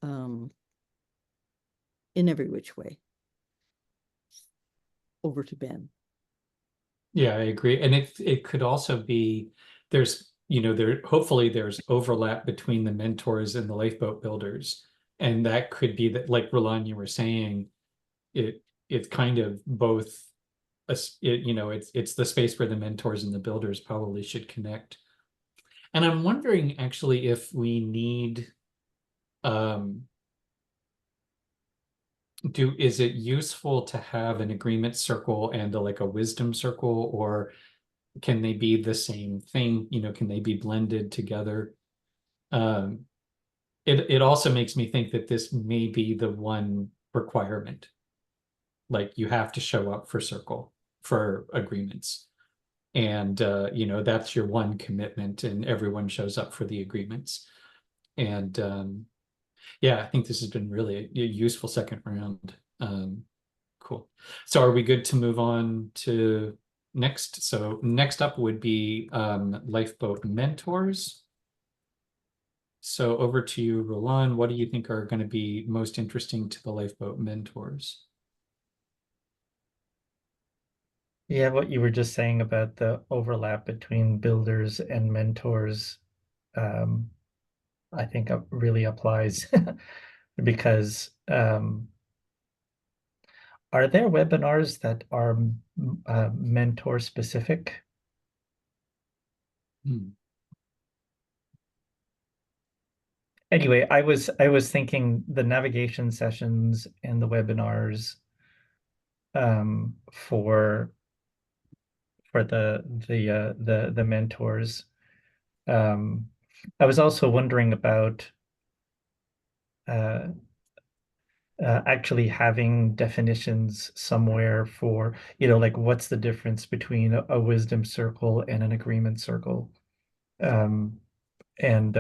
in every which way. Over to Ben. Yeah, I agree. And it could also be there hopefully there's overlap between the mentors and the lifeboat builders. And that could be that, like Roland, you were saying, it's kind of both it's the space where the mentors and the builders probably should connect. And I'm wondering actually if we need um is it useful to have an agreement circle and like a wisdom circle, or can they be the same thing? Can they be blended together? Um, it also makes me think that this may be the one requirement. Like you have to show up for circle for agreements. And that's your one commitment, and everyone shows up for the agreements. And yeah, I think this has been really a useful second round. Cool. So are we good to move on to next? So next up would be lifeboat mentors. So over to you, Roland. What do you think are going to be most interesting to the lifeboat mentors? Yeah, what you were just saying about the overlap between builders and mentors, I think really applies because are there webinars that are mentor specific? Hmm. Anyway, I was thinking the navigation sessions and the webinars for the mentors. I was also wondering about uh, actually having definitions somewhere for, like what's the difference between a wisdom circle and an agreement circle? Um, and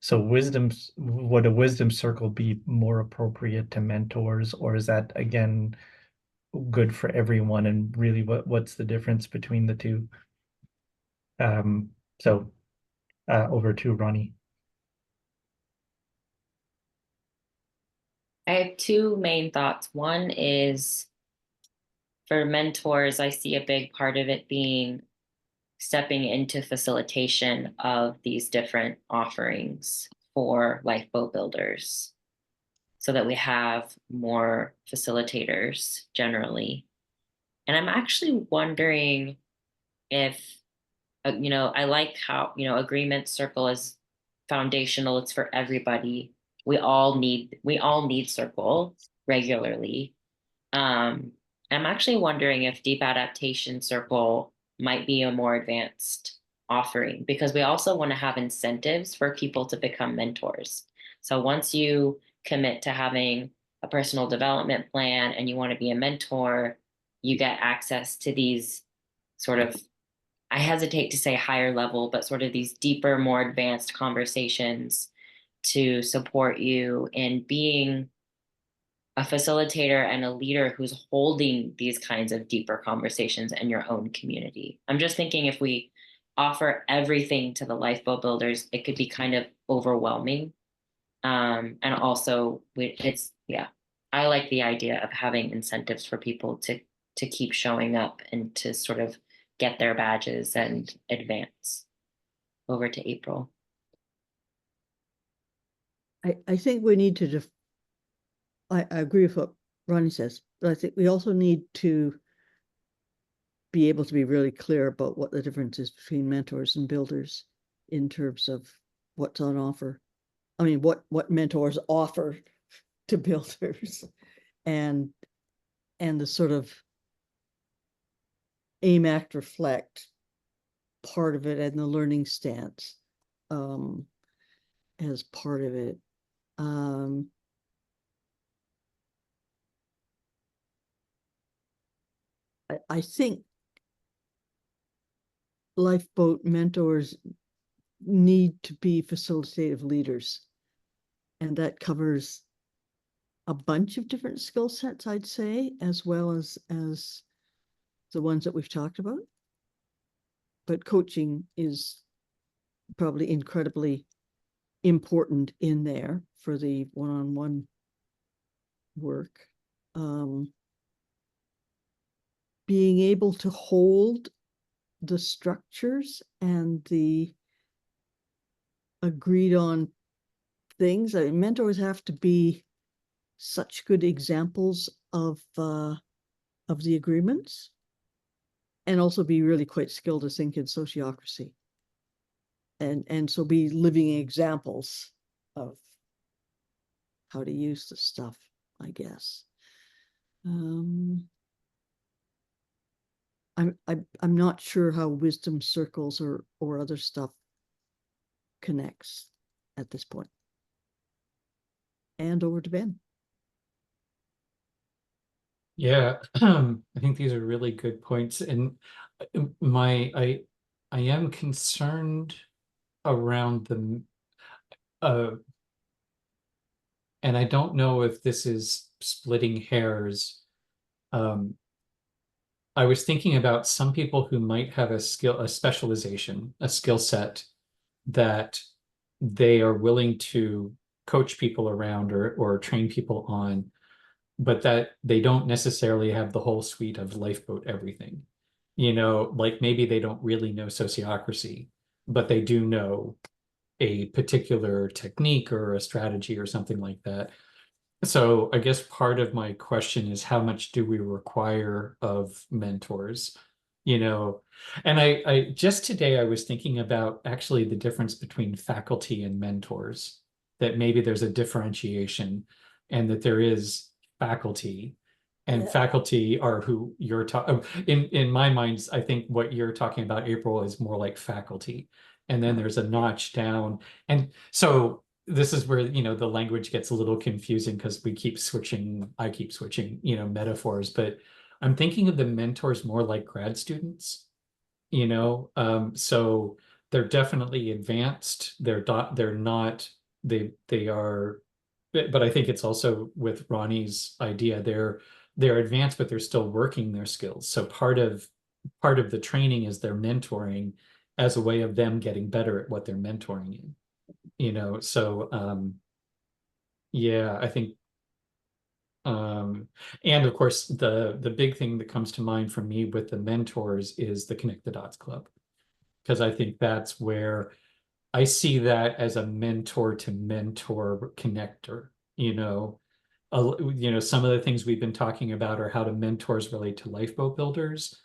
so would a wisdom circle be more appropriate to mentors, or is that again good for everyone? And really, what's the difference between the two? Um, so over to Ronnie. I have two main thoughts. One is for mentors, I see a big part of it being stepping into facilitation of these different offerings for lifeboat builders so that we have more facilitators generally. And I'm actually wondering if, I like how, agreement circle is foundational. It's for everybody. We all need circle regularly. Um, I'm actually wondering if Deep Adaptation Circle might be a more advanced offering, because we also want to have incentives for people to become mentors. So once you commit to having a personal development plan and you want to be a mentor, you get access to these sort of, I hesitate to say higher level, but sort of these deeper, more advanced conversations to support you in being a facilitator and a leader who's holding these kinds of deeper conversations in your own community. I'm just thinking if we offer everything to the lifeboat builders, it could be kind of overwhelming. And also, yeah, I like the idea of having incentives for people to keep showing up and to sort of get their badges and advance. Over to April. I think we need to I agree with what Ronnie says, but I think we also need to be able to be really clear about what the difference is between mentors and builders in terms of what's on offer. I mean, what mentors offer to builders, and the sort of aim, act, reflect part of it, and the learning stance as part of it. I think lifeboat mentors need to be facilitative leaders, and that covers a bunch of different skill sets, I'd say, as well as the ones that we've talked about. But coaching is probably incredibly important in there for the one-on-one work. Being able to hold the structures and the agreed on things. I mean, mentors have to be such good examples of the agreements, and also be really quite skilled to think in sociocracy, and so be living examples of how to use the stuff, I guess. I'm not sure how wisdom circles or other stuff connects at this point. And over to Ben. Yeah, I think these are really good points. And I am concerned around the and I don't know if this is splitting hairs. I was thinking about some people who might have a specialization, a skill set that they are willing to coach people around or train people on, but that they don't necessarily have the whole suite of lifeboat everything. You know, like maybe they don't really know sociocracy, but they do know a particular technique or a strategy or something like that. So I guess part of my question is how much do we require of mentors? You know, and I just today I was thinking about actually the difference between faculty and mentors, that maybe there's a differentiation and that there is faculty, and Yeah. faculty are who you're talking in my mind. I think what you're talking about, April, is more like faculty, and then there's a notch down. And so this is where, you know, the language gets a little confusing because I keep switching, you know, metaphors, but I'm thinking of the mentors more like grad students, you know, so they're definitely advanced. They're not, they are, but I think it's also with Ronnie's idea, they're advanced, but they're still working their skills. So part of the training is their mentoring as a way of them getting better at what they're mentoring in, you know. So yeah, I think and of course the big thing that comes to mind for me with the mentors is the Connect the Dots Club, because I think that's where I see that as a mentor to mentor connector, you know. You know, some of the things we've been talking about are how do mentors relate to lifeboat builders,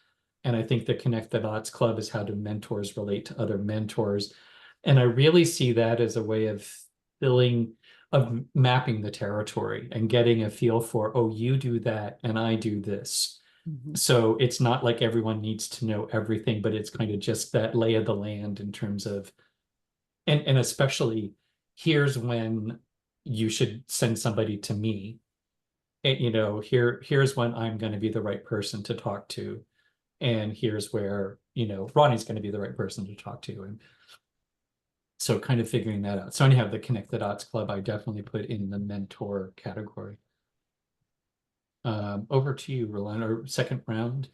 and I think the Connect the Dots Club is how do mentors relate to other mentors. And I really see that as a way of mapping the territory and getting a feel for, oh, you do that and I do this. So it's not like everyone needs to know everything, but it's kind of just that lay of the land in terms of, and especially here's when you should send somebody to me. And, here's when I'm going to be the right person to talk to. And here's where, Ronnie's going to be the right person to talk to. And so kind of figuring that out. So anyhow, the Connect the Dots Club, I definitely put in the mentor category. Over to you, Roland, or second round,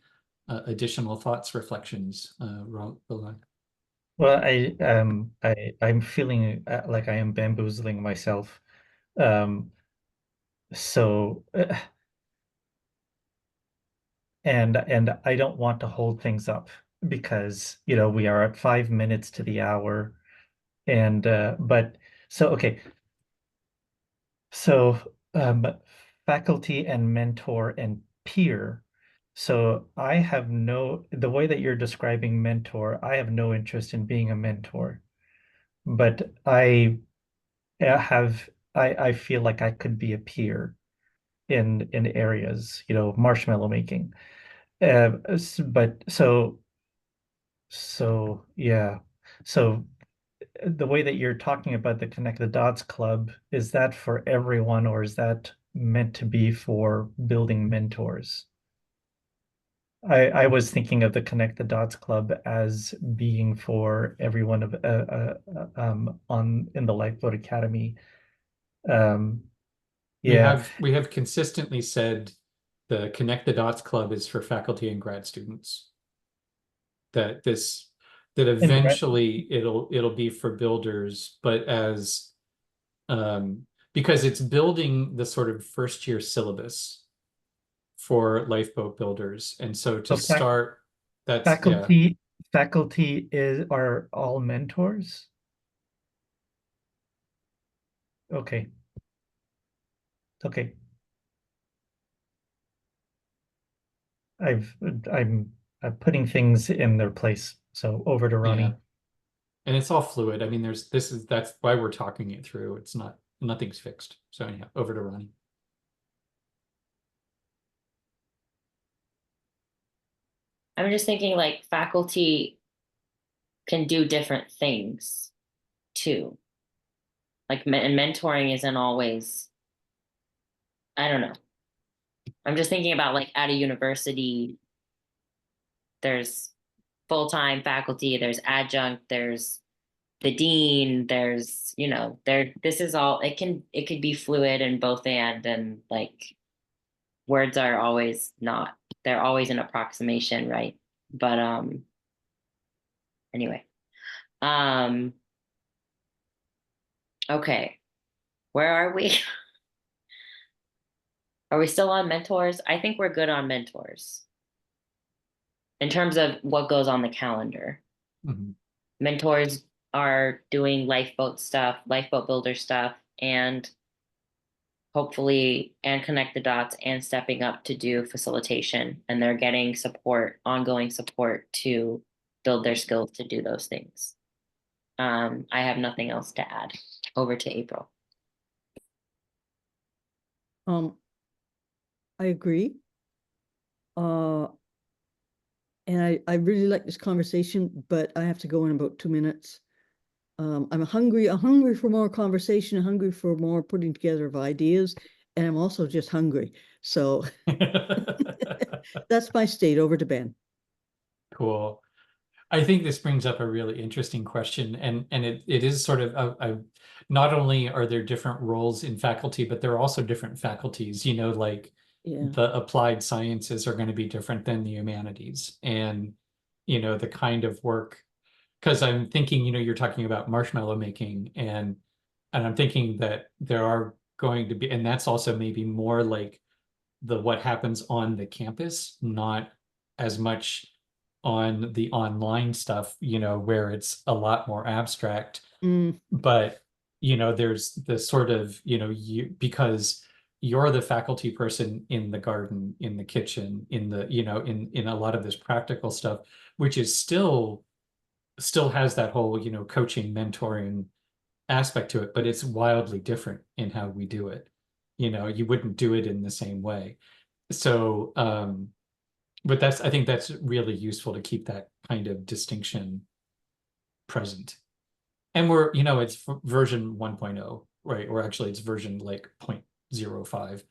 additional thoughts, reflections, Roland. Well, I'm feeling like I am bamboozling myself. Um, so and I don't want to hold things up because we are at 5 minutes to the hour, and but so okay. So faculty and mentor and peer. So the way that you're describing mentor, I have no interest in being a mentor, but I feel like I could be a peer in areas, marshmallow making. But so yeah. So the way that you're talking about the Connect the Dots Club, is that for everyone or is that meant to be for building mentors? I was thinking of the Connect the Dots Club as being for everyone on in the Lifeboat Academy. Um, We yeah, have we have consistently said the Connect the Dots Club is for faculty and grad students. That and eventually it'll be for builders, but as because it's building the sort of first year syllabus for lifeboat builders. And so to so start, that's yeah. faculty are all mentors. Okay, okay. I've I'm putting things in their place. So over to Yeah. Ronnie. And it's all fluid. I mean, that's why we're talking it through. It's not nothing's fixed. So anyhow, over to Ronnie. I'm just thinking like faculty can do different things too. Like and mentoring isn't always, I don't know. I'm just thinking about like at a university, there's full-time faculty, there's adjunct, there's the dean, there's, this is all, it could be fluid and both and like words are always not, they're always an approximation, right? But anyway. Um okay. Where are we? Are we still on mentors? I think we're good on mentors in terms of what goes on the calendar. Mhm. Mentors are doing lifeboat stuff, lifeboat builder stuff, and hopefully and connect the dots and stepping up to do facilitation. And they're getting support, ongoing support to build their skills to do those things. I have nothing else to add. Over to April. I agree. And I really like this conversation, but I have to go in about 2 minutes. I'm hungry for more conversation, hungry for more putting together of ideas, and I'm also just hungry. So that's my state. Over to Ben. Cool. I think this brings up a really interesting question, and it is sort of not only are there different roles in faculty, but there are also different faculties. Like Yeah. the applied sciences are going to be different than the humanities, and the kind of work. Because I'm thinking, you're talking about marshmallow making, and I'm thinking that there are going to be, and that's also maybe more like what happens on the campus, not as much on the online stuff, where it's a lot more abstract. Mm, But, there's the sort of, because you're the faculty person in the garden, in the kitchen, in the, in a lot of this practical stuff, which is still has that whole, coaching, mentoring aspect to it, but it's wildly different in how we do it. You wouldn't do it in the same way. So But I think that's really useful to keep that kind of distinction present. And we're, it's version 1.0, right? Or actually it's version like 0.05.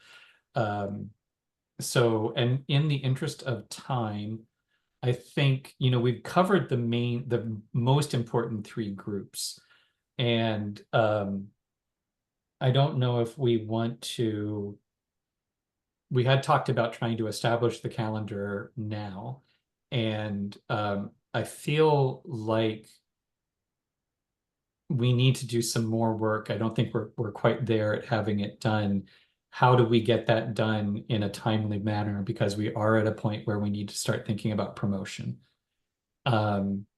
So, and in the interest of time, I think, we've covered the most important three groups. And I don't know if we want to, we had talked about trying to establish the calendar now. And I feel like we need to do some more work. I don't think we're quite there at having it done. How do we get that done in a timely manner? Because we are at a point where we need to start thinking about promotion.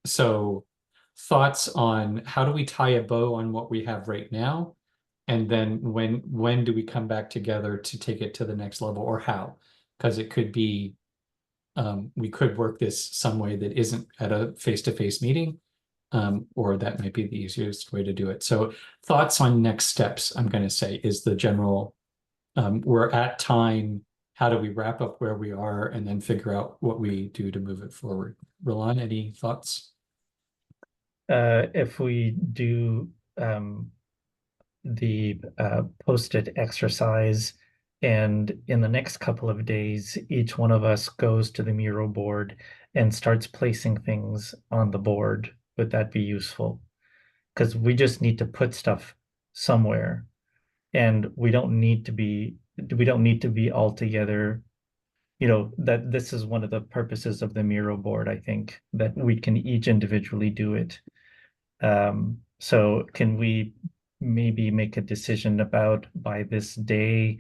So thoughts on how do we tie a bow on what we have right now? And then when do we come back together to take it to the next level, or how? Because it could be we could work this some way that isn't at a face-to-face meeting, or that might be the easiest way to do it. So thoughts on next steps, I'm going to say, is the general, we're at time, how do we wrap up where we are and then figure out what we do to move it forward? Roland, any thoughts? If we do the posted exercise, and in the next couple of days, each one of us goes to the Miro board and starts placing things on the board, would that be useful? Because we just need to put stuff somewhere, and we don't need to be all together. That this is one of the purposes of the Miro board, I think, that we can each individually do it. So can we maybe make a decision about by this day,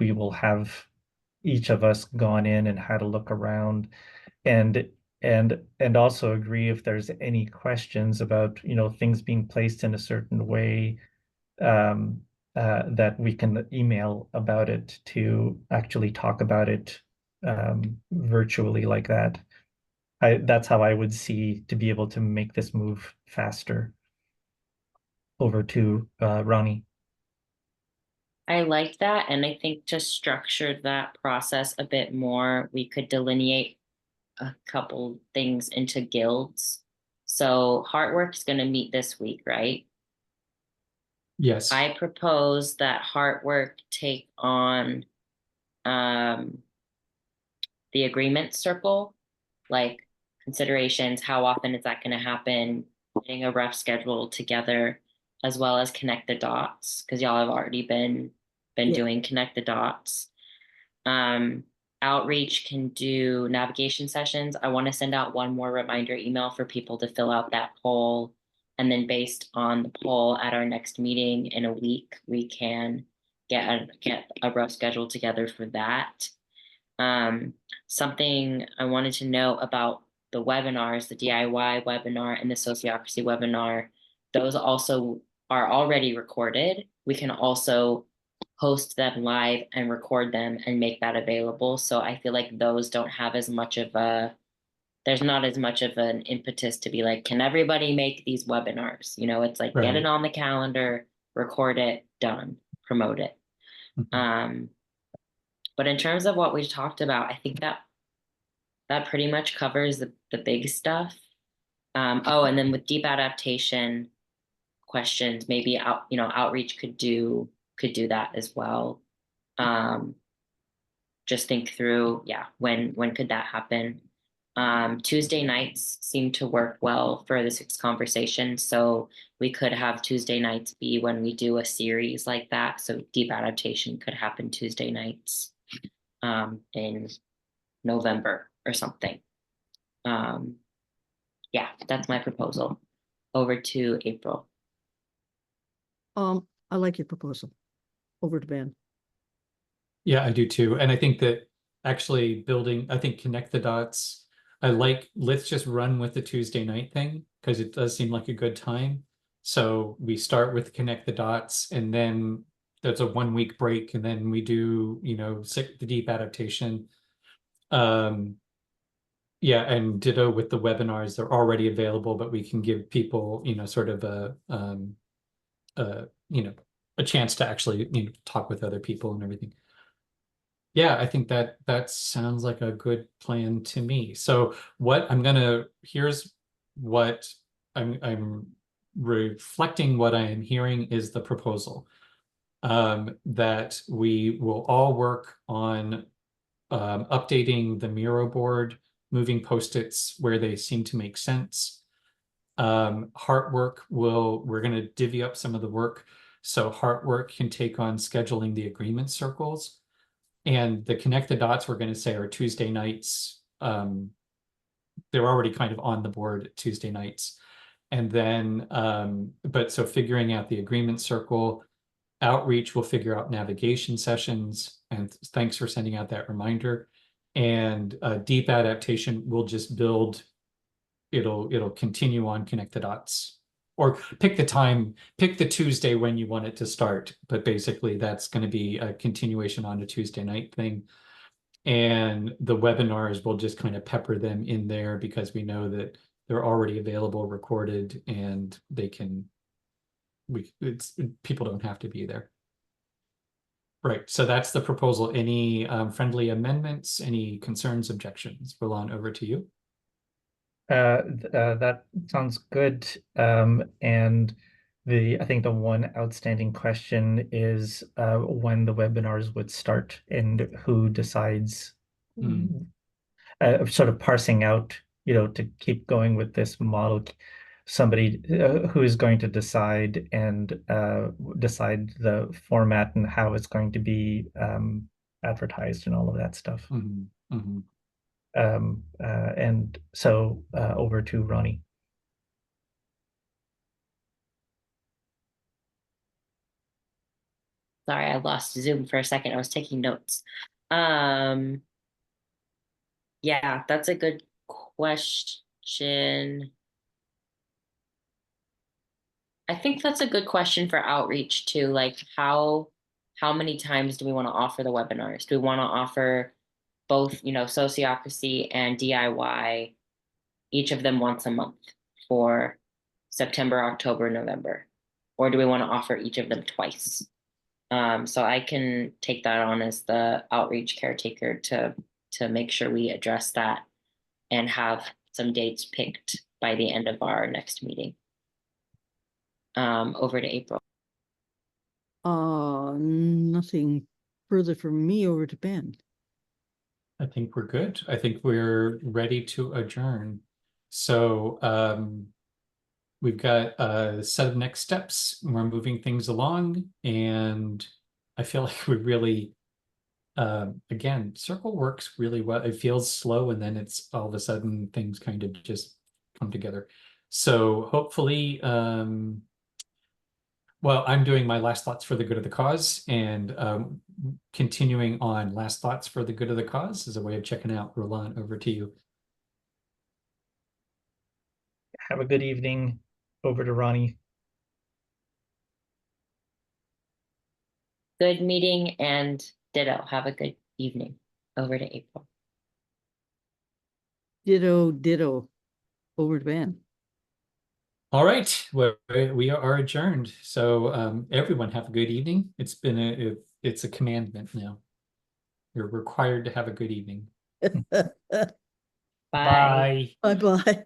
we will have each of us gone in and had a look around, and and also agree if there's any questions about, things being placed in a certain way, that we can email about it to actually talk about it virtually like that. That's how I would see to be able to make this move faster. Over to Ronnie. I like that. And I think to structure that process a bit more, we could delineate a couple things into guilds. So Heartwork's going to meet this week, right? Yes. I propose that Heartwork take on the agreement circle, like considerations, how often is that going to happen, getting a rough schedule together, as well as connect the dots, because y'all have already been Yeah. doing connect the dots. Outreach can do navigation sessions. I want to send out one more reminder email for people to fill out that poll. And then based on the poll at our next meeting in a week, we can get a rough schedule together for that. Something I wanted to know about the webinars, the DIY webinar and the sociocracy webinar, those also are already recorded. We can also host them live and record them and make that available. So I feel like those don't have as much of there's not as much of an impetus to be like, can everybody make these webinars? It's like, get it on the calendar, record it, done, promote it. But in terms of what we talked about, I think that pretty much covers the big stuff. Oh, and then with deep adaptation questions, maybe outreach could do that as well. Just think through, yeah, when could that happen? Tuesday nights seem to work well for the 6 conversation, so we could have Tuesday nights be when we do a series like that. So deep adaptation could happen Tuesday nights in November or something. Yeah, that's my proposal. Over to April. I like your proposal. Over to Ben. Yeah, I do too. And I think that actually I think connect the dots. Let's just run with the Tuesday night thing because it does seem like a good time. So we start with connect the dots, and then there's a 1 week break, and then we do, the deep adaptation. Yeah, and ditto with the webinars. They're already available, but we can give people, sort of a chance to actually, talk with other people and everything. Yeah, I think that sounds like a good plan to me. So here's what I'm reflecting what I am hearing is the proposal. That we will all work on updating the Miro board, moving Post-its where they seem to make sense. We're going to divvy up some of the work so Heartwork can take on scheduling the agreement circles. And the connect the dots we're going to say are Tuesday nights. They're already kind of on the board Tuesday nights. And then, but so figuring out the agreement circle, outreach, we'll figure out navigation sessions. And thanks for sending out that reminder. And deep adaptation, we'll just build, it'll continue on connect the dots. Or pick the Tuesday when you want it to start. But basically that's going to be a continuation on a Tuesday night thing. And the webinars, will just kind of pepper them in there because we know that they're already available, recorded, and people don't have to be there. Right, so that's the proposal. Any friendly amendments, any concerns, objections? Roland, over to you. That sounds good. And I think the one outstanding question is when the webinars would start and who decides, sort of parsing out, to keep going with this model, somebody who is going to decide and decide the format and how it's going to be advertised and all of that stuff. And so over to Ronnie. Sorry, I lost Zoom for a second. I was taking notes. Yeah, that's a good question. I think that's a good question for outreach too. Like how many times do we want to offer the webinars? Do we want to offer both, sociocracy and DIY, each of them once a month for September, October, November? Or do we want to offer each of them twice? So I can take that on as the outreach caretaker to make sure we address that and have some dates picked by the end of our next meeting. Over to April. Nothing further from me. Over to Ben. I think we're good. I think we're ready to adjourn. So we've got a set of next steps. We're moving things along, and I feel like we really, again, Circle works really well. It feels slow, and then it's all of a sudden things kind of just come together. So hopefully, well, I'm doing my last thoughts for the good of the cause, and continuing on last thoughts for the good of the cause is a way of checking out. Roland, over to you. Have a good evening. Over to Ronnie. Good meeting, and ditto. Have a good evening. Over to April. Ditto, ditto. Over to Ben. All right, well, we are adjourned. So everyone have a good evening. It's a commandment now. You're required to have a good evening. Bye. Bye-bye.